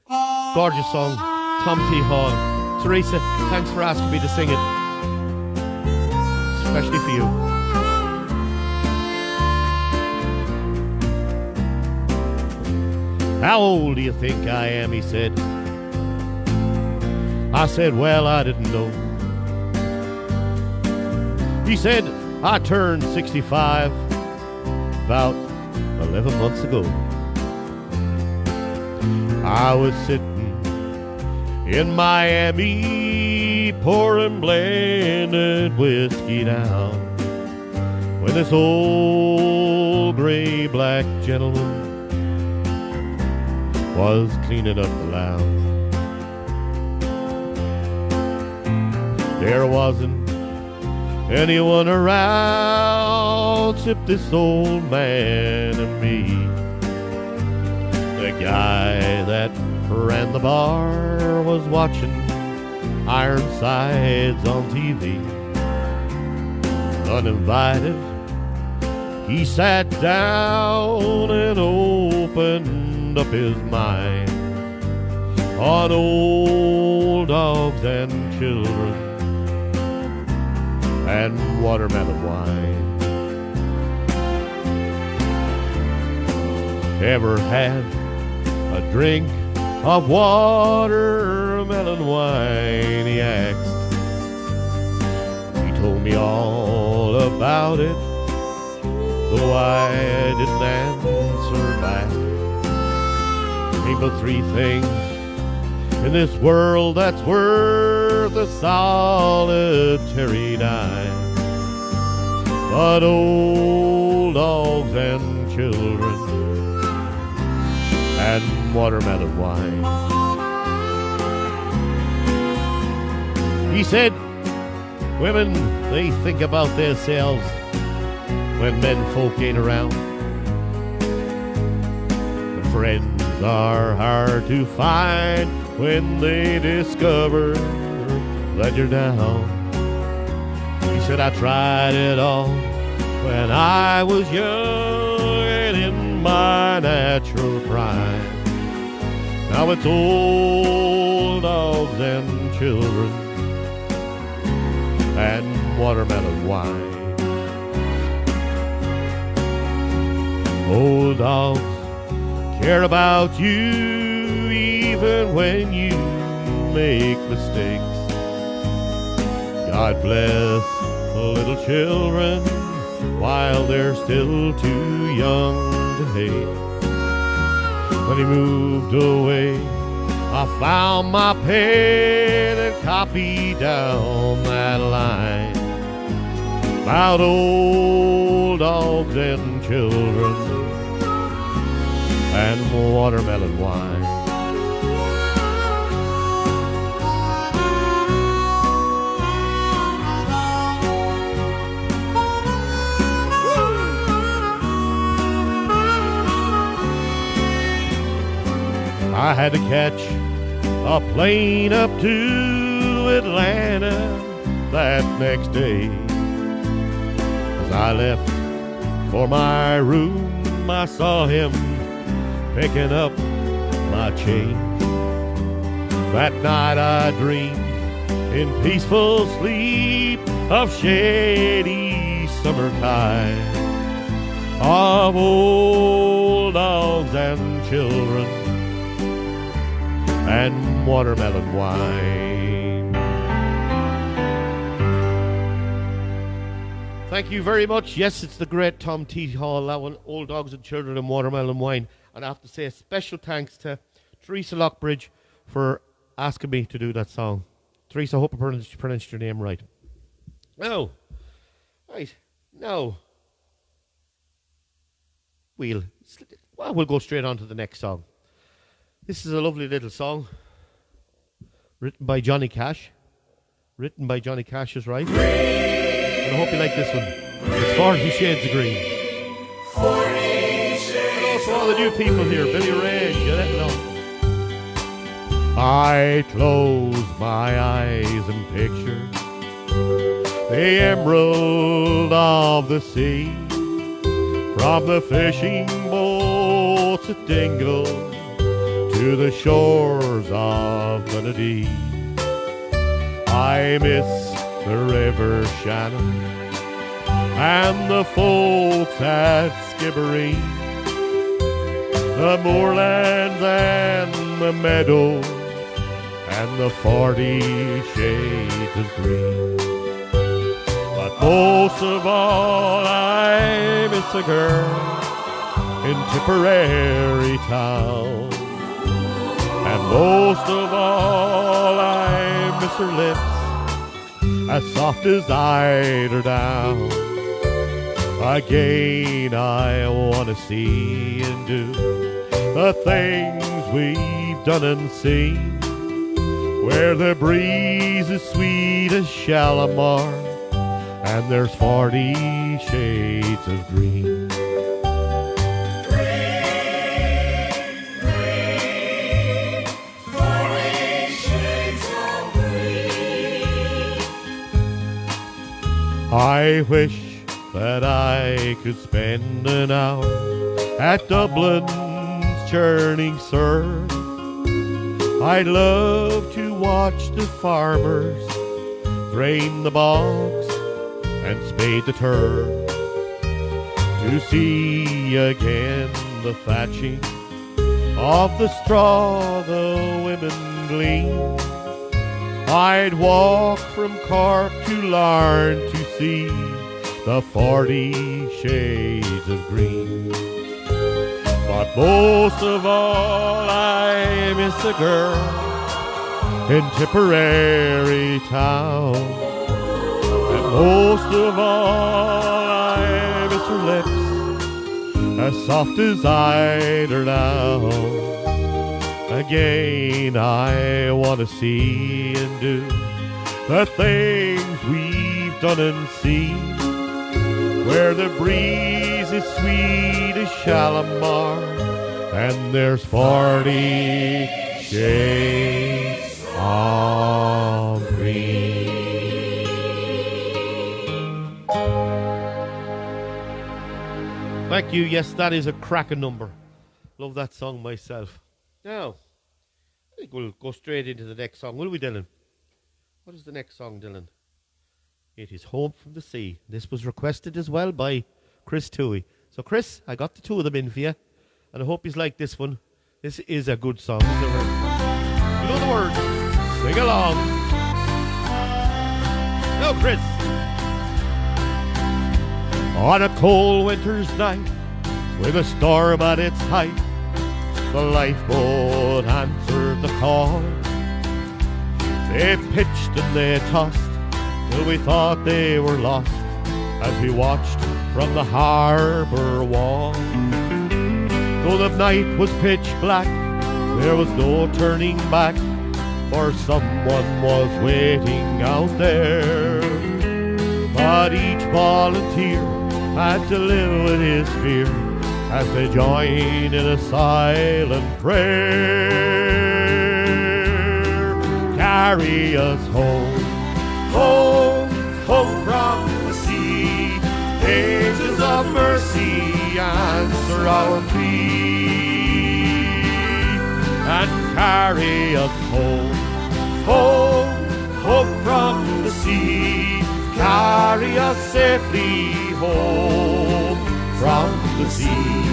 Gorgeous song. Tom T. Hall. Teresa, thanks for asking me to sing it. Especially for you. How old do you think I am, he said. I said, well, I didn't know. He said, I turned 65 about 11 months ago. I was sitting in Miami pouring blended whiskey down when this old gray-black gentleman was cleaning up the lounge. There wasn't anyone around except this old man and me. The guy that ran the bar was watching Ironsides on TV. Uninvited, He sat down and opened up his mind on old dogs and children and watermelon wine. Ever had a drink of watermelon wine? He asked. He told me all about it, though I didn't answer back. Ain't but three things in this world that's worth a solitary dime, but old dogs and children and watermelon wine. He said, women, they think about themselves when men folk ain't around. The friends are hard to find when they discover that you're down. He said, I tried it all when I was young and in my natural prime. Now it's old dogs and children and watermelon wine. Old dogs care about you even when you make mistakes. God bless the little children while they're still too young to hate. When he moved away, I found my pen and copied down that line about old dogs and children and watermelon wine. I had to catch a plane up to Atlanta that next day. As I left for my room, I saw him picking up my change. That night I dreamed in peaceful sleep of shady summertime, of old dogs and children and watermelon wine. Thank you very much. Yes, it's the great Tom T. Hall, that one, Old Dogs and Children and Watermelon Wine. And I have to say a special thanks to Teresa Lockbridge for asking me to do that song. Teresa, I hope I pronounced your name right. No. Right. No. We'll go straight on to the next song. This is a lovely little song written by Johnny Cash. Written by Johnny Cash is right. And I hope you like this one. It's 40 Shades of Green. 40 Shades. Hello to all the new people here. Billy Ray, Jeanette Long. I close my eyes and picture the emerald of the sea, from the fishing boats at Dingle to the shores of Grenadine. I miss the River Shannon and the folks at Skibbereen, the moorlands and the meadows and the 40 shades of green. But most of all I miss a girl in Tipperary town, and most of all I miss her lips as soft as eider down. Again I want to see and do the things we've done and seen, where the breeze is sweet as Shalimar and there's 40 shades of green. I wish that I could spend an hour at Dublin's churning surf. I'd love to watch the farmers drain the bogs and spade the turf, to see again the thatching of the straw the women glean. I'd walk from Cork to Larne to see the 40 shades of green. But most of all I miss a girl in Tipperary town, and most of all I miss her lips, as soft as eider now. Again I want to see and do the things we've done and seen, where the breeze is sweet as Shalimar and there's 40 shades of green. Thank you. Yes, that is a cracking number. Love that song myself. Now, I think we'll go straight into the next song, will we, Dylan? What is the next song, Dylan? It is Home from the Sea. This was requested as well by Chris Toohey. So, Chris, I got the two of them in for you, and I hope you like this one. This is a good song. So you know the words. Sing along. Now, Chris. On a cold winter's night, with a storm at its height, the lifeboat answered the call. They pitched and they tossed till we thought they were lost, as we watched from the harbour wall. Though the night was pitch black, there was no turning back, for someone was waiting out there. But each volunteer had to live with his fear, as they join in a silent prayer. Carry us home, home, home from the sea. Angels of mercy, answer our plea. And carry us home, home, home from the sea. Carry us safely home from the sea.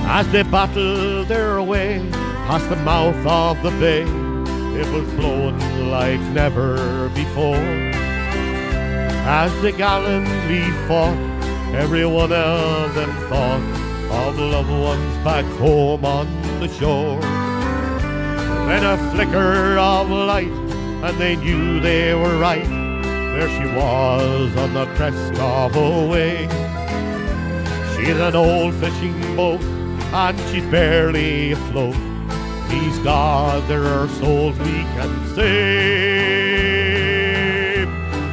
As they battled their way past the mouth of the bay, it was blowing like never before. As they gallantly fought, every one of them thought of loved ones back home on the shore. Then a flicker of light, and they knew they were right. There she was on the crest of a wave. She's an old fishing boat, and she's barely afloat. Please God, there are souls we can save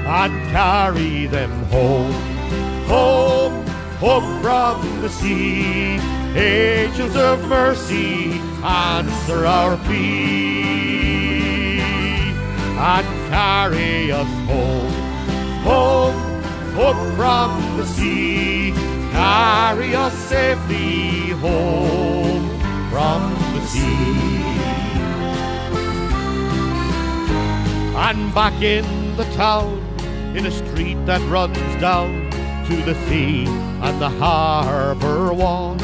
and carry them home, home, home from the sea. Angels of mercy, answer our plea and carry us home, home, home from the sea. Carry us safely home from the sea. And back in the town, in a street that runs down to the sea and the harbour wall,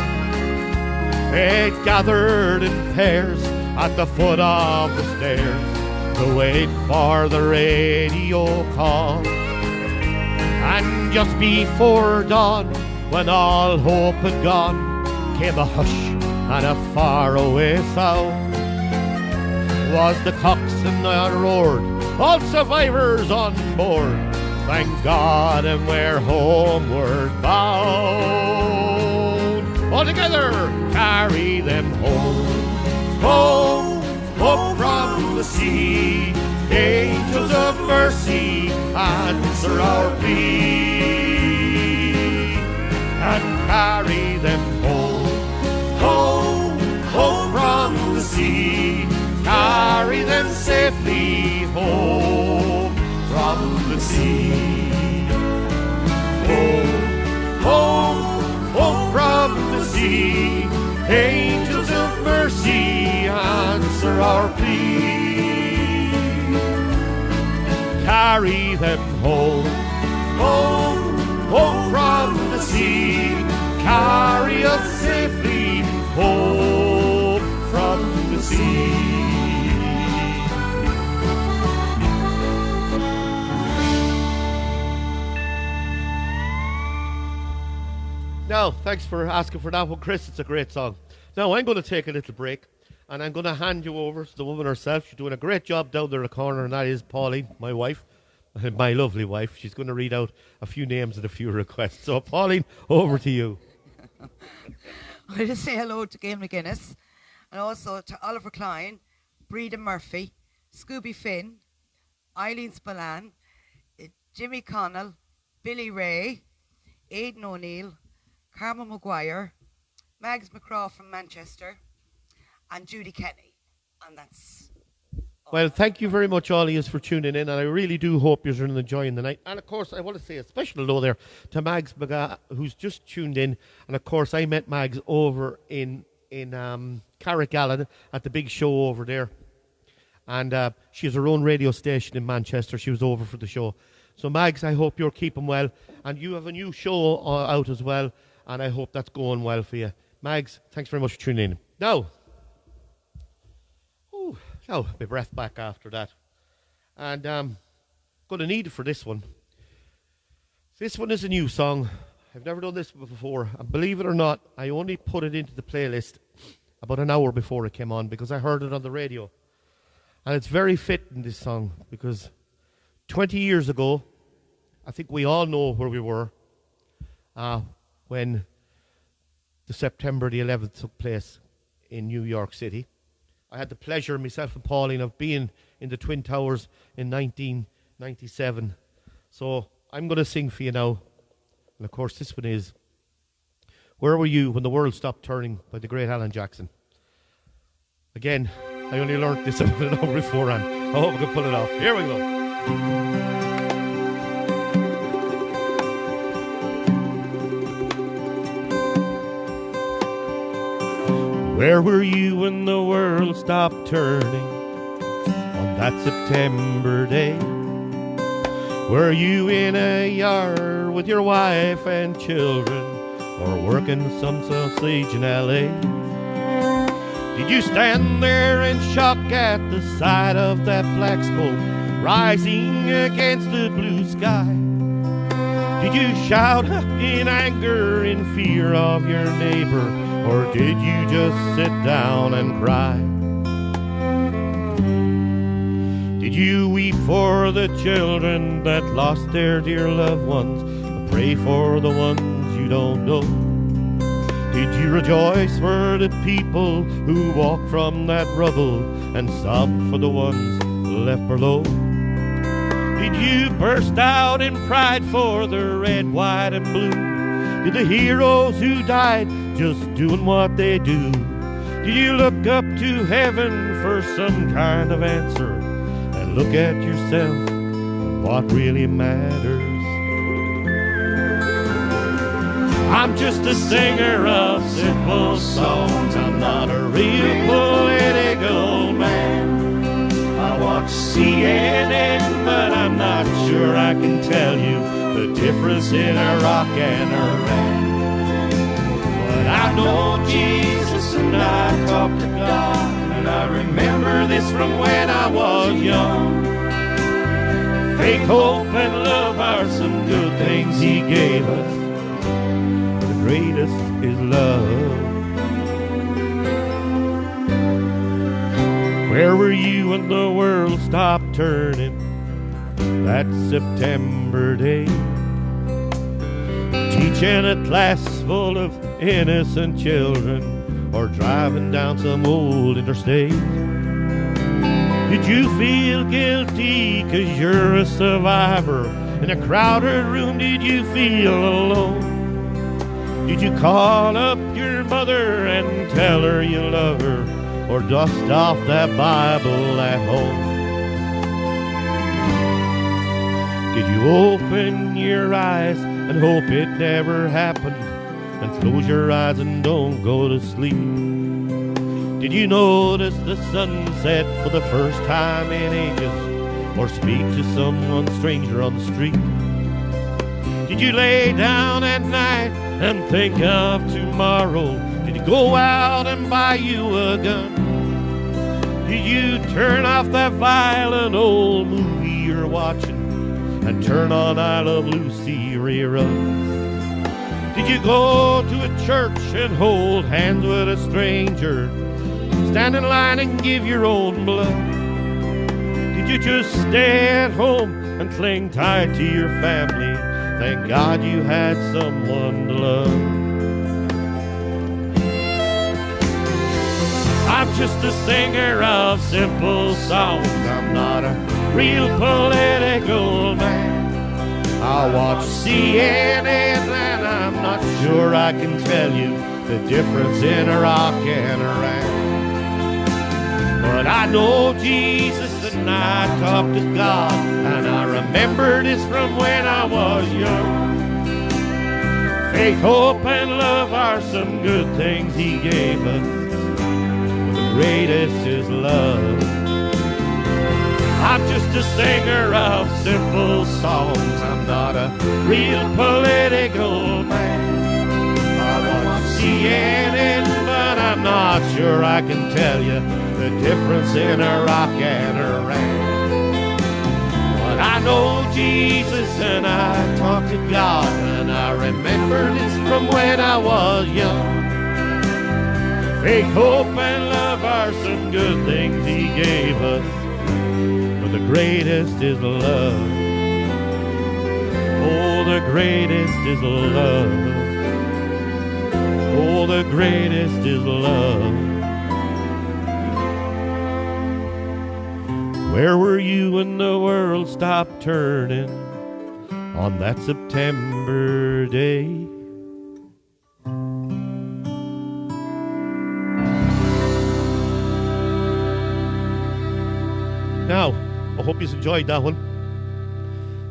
they gathered in pairs at the foot of the stairs to wait for the radio call. And just before dawn, when all hope had gone, came a hush and a faraway sound. Was the coxswain that roared, all survivors on board, thank God, and we're homeward bound. All together, carry them home, home, home from the sea. Angels of mercy, answer our plea and carry them home, home, home from the sea. Carry them safely home from the sea. mercy, angels of mercy, answer our plea. Carry them home, home, home from the sea. Carry us safely home from the sea. Now, thanks for asking for that one, Chris. It's a great song. Now, I'm going to take a little break, and I'm going to hand you over to the woman herself. She's doing a great job down there in the corner, and that is Pauline, my wife, my lovely wife. She's going to read out a few names and a few requests. So, Pauline, over to you. I just say hello to Gail McGuinness, and also to Oliver Klein, Breeda Murphy, Scooby Finn, Eileen Spillane, Jimmy Connell, Billy Ray, Aidan O'Neill, Carmen Maguire, Mags McCraw from Manchester, and Judy Kenny. And that's all. Well, thank you very much, all of you, for tuning in, and I really do hope you're enjoying the night. And, of course, I want to say a special hello there to Mags McGraw, who's just tuned in. And, of course, I met Mags over in Carrickgallen at the big show over there. And she has her own radio station in Manchester. She was over for the show. So, Mags, I hope you're keeping well. And you have a new show out as well. And I hope that's going well for you. Mags, thanks very much for tuning in. Now, my breath back after that. And going to need it for this one. This one is a new song. I've never done this before. And believe it or not, I only put it into the playlist about an hour before it came on because I heard it on the radio. And it's very fitting, this song, because 20 years ago, I think we all know where we were when the September the 11th took place in New York City. I had the pleasure, myself and Pauline, of being in the Twin Towers in 1997. So I'm going to sing for you now. And of course, this one is Where Were You When the World Stopped Turning by the great Alan Jackson. Again, I only learned this about an hour beforehand. I hope I can pull it off. Here we go. Where were you when the world stopped turning on that September day? Were you in a yard with your wife and children, or working some sausage in L.A.? Did you stand there and shock at the sight of that black smoke rising against the blue sky? Did you shout in anger, in fear of your neighbor? Or did you just sit down and cry? Did you weep for the children that lost their dear loved ones, or pray for the ones you don't know? Did you rejoice for the people who walked from that rubble and sob for the ones left below? Did you burst out in pride for the red, white, and blue? Did the heroes who died just doing what they do? Did you look up to heaven for some kind of answer and look at yourself and what really matters? I'm just a singer of simple songs. I'm not a real political man. I watch CNN, but I'm not sure I can tell you the difference in Iraq and Iran. But I know Jesus and I talk to God, and I remember this from when I was young. Faith, hope, and love are some good things He gave us. The greatest is love. Where were you when the world stopped turning that September day? Teaching a class full of innocent children, or driving down some old interstate? Did you feel guilty 'cause you're a survivor? In a crowded room, did you feel alone? Did you call up your mother and tell her you love her, or dust off that Bible at home? Did you open your eyes and hope it never happened, and close your eyes and don't go to sleep. Did you notice the sunset for the first time in ages, or speak to someone stranger on the street? Did you lay down at night and think of tomorrow? Did you go out and buy you a gun? Did you turn off that violent old movie you're watching and turn on I Love Lucy reruns? Did you go to a church and hold hands with a stranger, stand in line and give your own blood? Did you just stay at home and cling tight to your family? Thank God you had someone to love. I'm just a singer of simple songs. I'm not a real political man. I watch CNN and I'm not sure I can tell you the difference in Iraq and Iran. But I know Jesus and I talk to God, and I remember this from when I was young. Faith, hope, and love are some good things He gave us. Greatest is love. I'm just a singer of simple songs. I'm not a real political man. I watch CNN, but I'm not sure I can tell you the difference in Iraq and Iran. But I know Jesus and I talk to God, and I remember this from when I was young. Faith, hope, and love are some good things He gave us, but the greatest is love. Oh, the greatest is love. Oh, the greatest is love. Where were you when the world stopped turning on that September day? Now, I hope you enjoyed that one.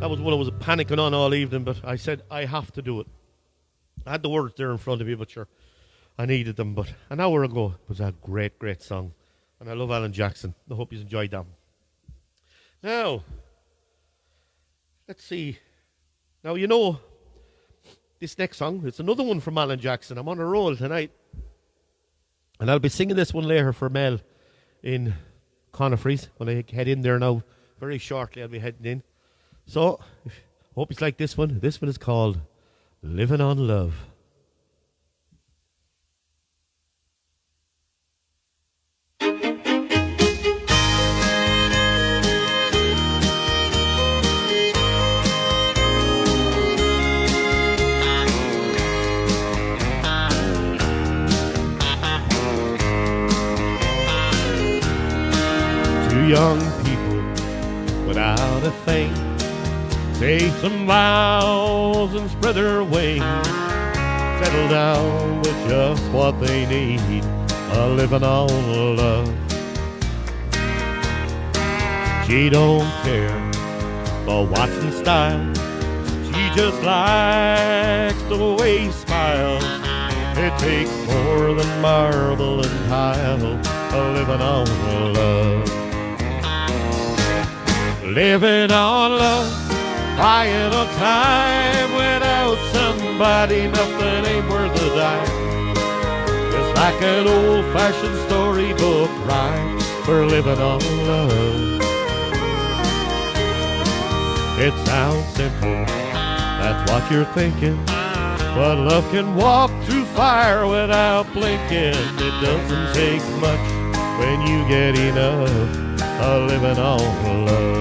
That was what I was panicking on all evening, but I said I have to do it. I had the words there in front of me, but sure, I needed them. But an hour ago, it was a great, great song. And I love Alan Jackson. I hope you enjoyed that. Now, let's see. Now, you know, this next song, it's another one from Alan Jackson. I'm on a roll tonight. And I'll be singing this one later for Mel in Conifrees when I head in there now. Very shortly I'll be heading in. So, hope it's like this one. This one is called Living on Love. Young people without a thing say some vows and spread their wings, settle down with just what they need, a living on love. She don't care for what's in style, she just likes the way he smiles. It takes more than marble and tile, a living on love. Living on love, buying on time. Without somebody, nothing ain't worth a dime. Just like an old-fashioned storybook rhyme, we're living on love. It sounds simple, that's what you're thinking, but love can walk through fire without blinking. It doesn't take much when you get enough, a living on love.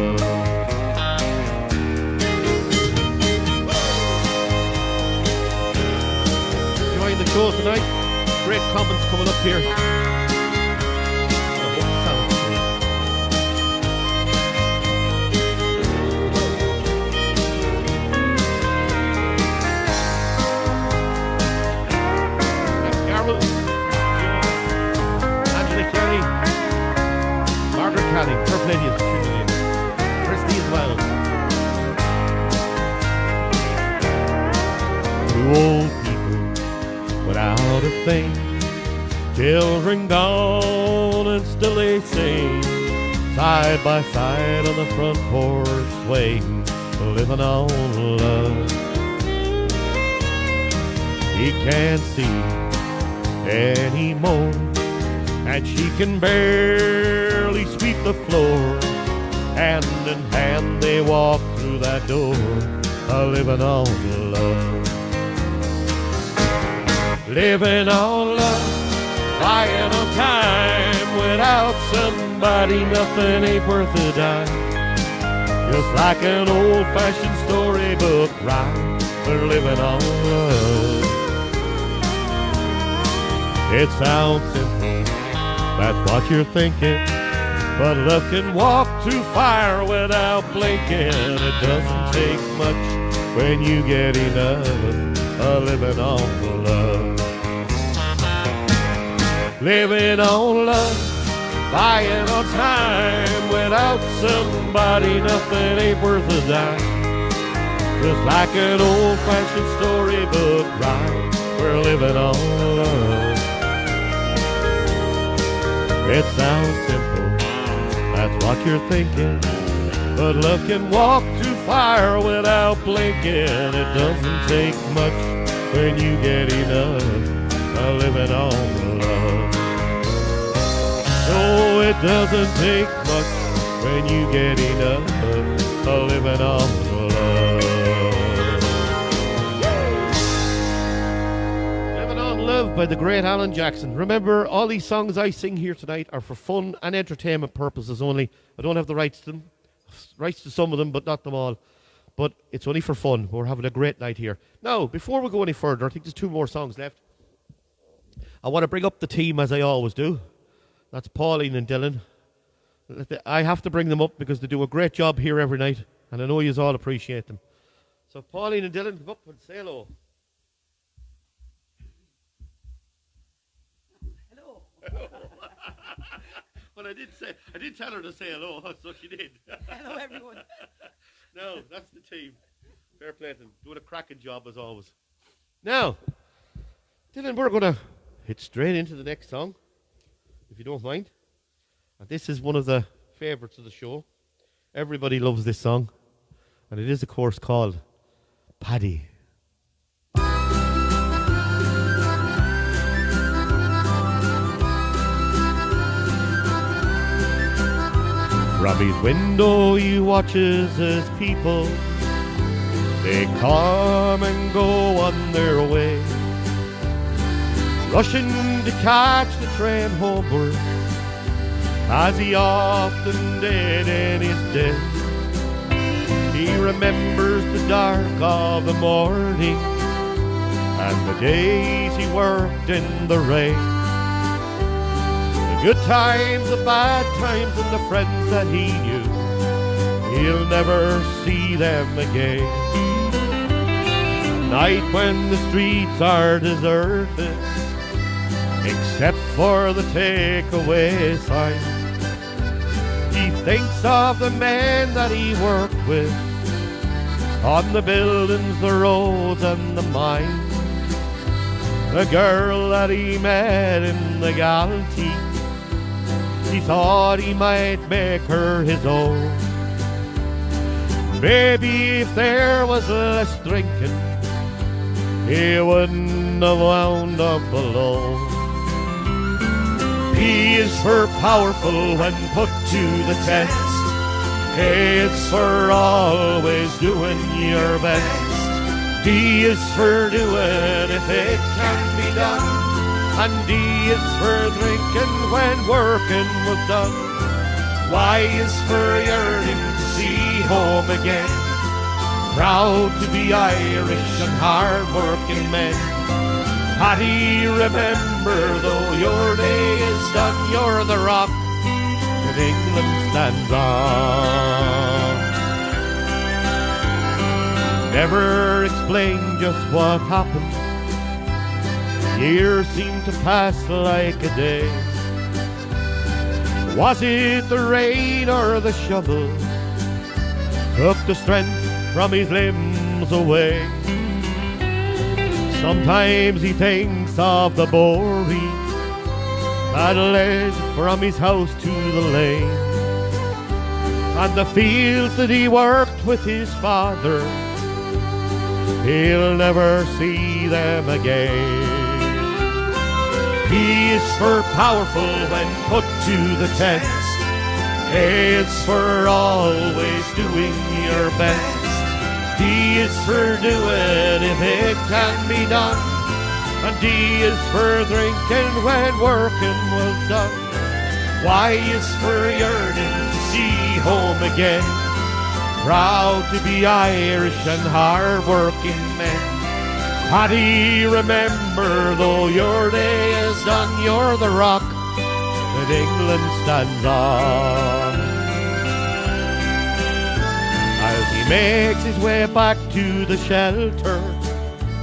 Enjoying the show tonight. Great comments coming up here. I hope it sounds good. That's Carol, Angela Kelly, Margaret Kelly, her lady is tuning in. Christy as well. Two old people out of fame. Children gone and still they sing, side by side on the front porch swing, living on love. He can't see anymore, and she can barely sweep the floor. Hand in hand they walk through that door, living on love. Living on love, buying on time. Without somebody, nothing ain't worth a dime. Just like an old-fashioned storybook rhyme, we're living on love. It sounds simple, that's what you're thinking, but love can walk through fire without blinking. It doesn't take much when you get enough of living on love. Living on love, buying on time. Without somebody, nothing ain't worth a dime. Just like an old-fashioned storybook rhyme, we're living on love. It sounds simple, that's what you're thinking, but love can walk through fire without blinking. It doesn't take much when you get enough of living on love. No, it doesn't take much when you get enough of living on love. Living on Love by the great Alan Jackson. Remember, all these songs I sing here tonight are for fun and entertainment purposes only. I don't have the rights to them. Rights to some of them, but not them all. But it's only for fun. We're having a great night here. Now, before we go any further, I think there's 2 more songs left. I want to bring up the team as I always do. That's Pauline and Dylan. I have to bring them up because they do a great job here every night, and I know you all appreciate them. So Pauline and Dylan, come up and say hello. Hello. Well, I did tell her to say hello, so she did. Hello, everyone. No, that's the team. Fair play to them. Doing a cracking job as always. Now, Dylan, we're going to hit straight into the next song, if you don't mind. And this is one of the favourites of the show. Everybody loves this song. And it is, of course, called Paddy. From his window he watches as people, they come and go on their way, rushing to catch the train homeward, as he often did in his day. He remembers the dark of the morning and the days he worked in the rain, the good times, the bad times, and the friends that he knew. He'll never see them again. Night when the streets are deserted, except for the takeaway sign, he thinks of the men that he worked with on the buildings, the roads, and the mines, the girl that he met in the galley. He thought he might make her his own. Maybe if there was less drinking, he wouldn't have wound up alone. P is for powerful when put to the test. A is for always doing your best. D is for doing if it can be done. And D is for drinking when working was done. Y is for yearning to see home again. Proud to be Irish and hard-working men. Paddy, remember, though your day is done, you're the rock that England stands on. Never explain just what happened. Years seem to pass like a day. Was it the rain or the shovel took the strength from his limbs away? Sometimes he thinks of the boring that led from his house to the lane, and the fields that he worked with his father. He'll never see them again. He is for powerful when put to the test. A is for always doing your best. D is for doing if it can be done. And D is for drinking when working was done. Y is for yearning to see home again. Proud to be Irish and hard-working men. Paddy, remember, though your day is done, you're the rock that England stands on. As he makes his way back to the shelter,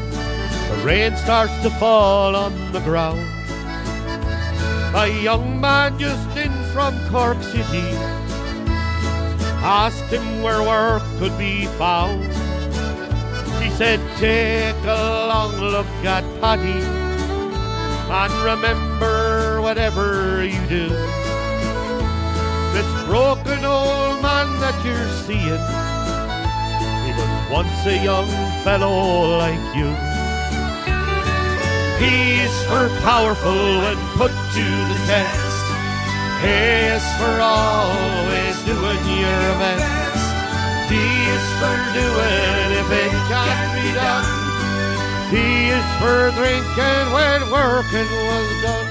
the rain starts to fall on the ground. A young man just in from Cork City asked him where work could be found. He said, take a long look at Paddy and remember whatever you do, this broken old man that you're seeing, he was once a young fellow like you. He's for powerful when put to the test. A is for always doing your best. D is for doing if it can be done. D is for drinking when working was done.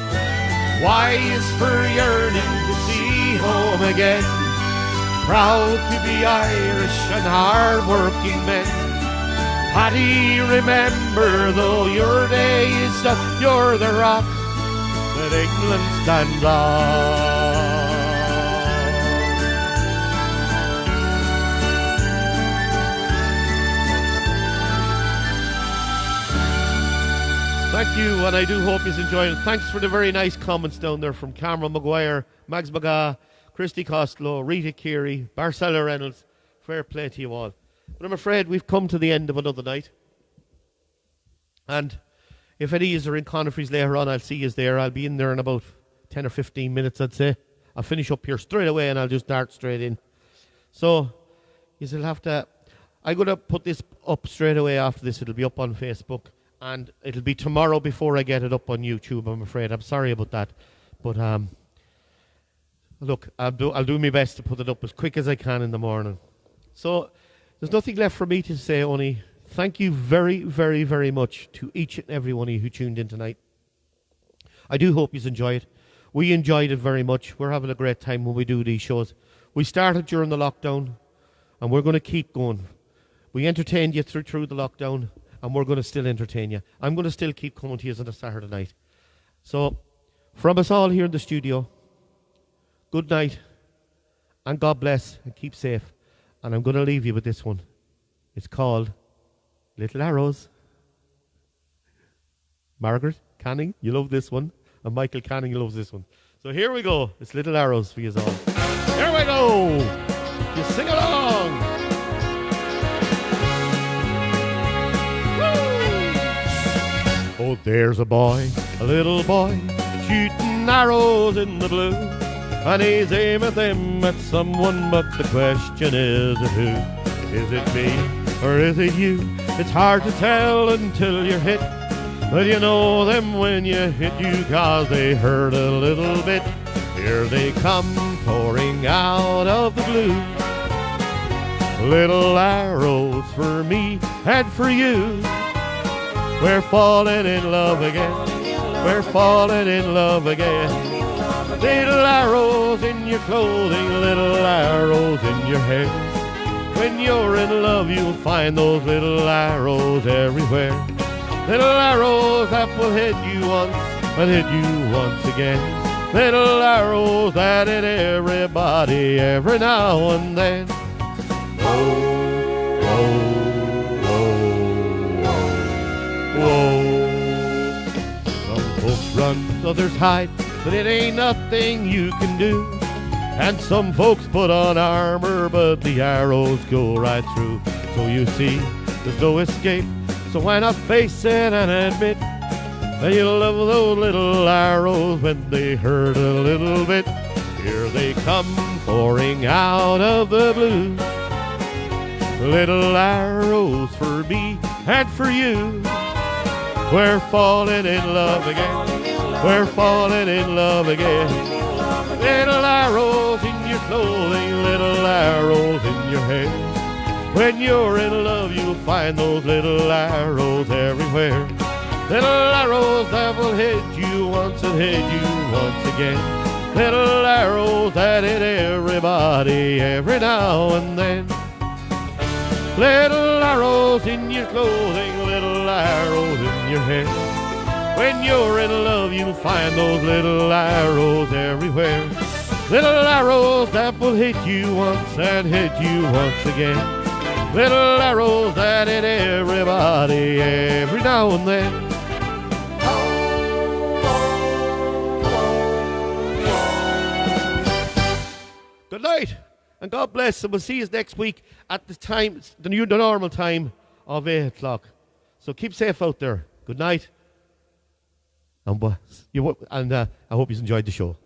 Y is for yearning to see home again. Proud to be Irish and hard-working men. Paddy, remember, though your day is done, you're the rock that England stands on. Thank you, and I do hope you're enjoying it. Thanks for the very nice comments down there from Cameron Maguire, Mags McGath, Christy Costello, Rita Keary, Marcella Reynolds. Fair play to you all. But I'm afraid we've come to the end of another night. And if any of you are in Conifreys later on, I'll see you there. I'll be in there in about 10 or 15 minutes, I'd say. I'll finish up here straight away and I'll just dart straight in. So, you'll have to... I'm going to put this up straight away after this. It'll be up on Facebook. And it'll be tomorrow before I get it up on YouTube, I'm afraid. I'm sorry about that. But, look, I'll do my best to put it up as quick as I can in the morning. So, there's nothing left for me to say, only thank you very, very, very much to each and every one of you who tuned in tonight. I do hope you enjoy it. We enjoyed it very much. We're having a great time when we do these shows. We started during the lockdown, and we're going to keep going. We entertained you through the lockdown, and we're going to still entertain you. I'm going to still keep coming to you on a Saturday night. So, from us all here in the studio, good night, and God bless, and keep safe. And I'm going to leave you with this one. It's called Little Arrows. Margaret Canning, you love this one. And Michael Canning loves this one. So here we go. It's Little Arrows for you all. Here we go. You sing along. Woo! Oh, there's a boy, a little boy, shooting arrows in the blue. And he's aiming them at someone, but the question is who? Is it me or is it you? It's hard to tell until you're hit, but you know them when you hit you, 'cause they hurt a little bit. Here they come pouring out of the blue. Little arrows for me and for you. We're falling in love again. We're falling in love again. Little arrows in your clothing, little arrows in your hair. When you're in love, you'll find those little arrows everywhere. Little arrows that will hit you once and hit you once again. Little arrows that hit everybody every now and then. Whoa, whoa, whoa, whoa, whoa. Some folks run, others hide, but it ain't nothing you can do. And some folks put on armor, but the arrows go right through. So you see, there's no escape. So why not face it and admit that you love those little arrows when they hurt a little bit? Here they come pouring out of the blue. Little arrows for me and for you. We're falling in love again. We're falling in love again. Little arrows in your clothing, little arrows in your hair. When you're in love, you'll find those little arrows everywhere. Little arrows that will hit you once and hit you once again. Little arrows that hit everybody every now and then. Little arrows in your clothing, little arrows in your hair. When you're in love, you'll find those little arrows everywhere. Little arrows that will hit you once and hit you once again. Little arrows that hit everybody every now and then. Good night, and God bless, and we'll see you next week at the time, the normal time of 8 o'clock. So keep safe out there. Good night, and I hope you enjoyed the show.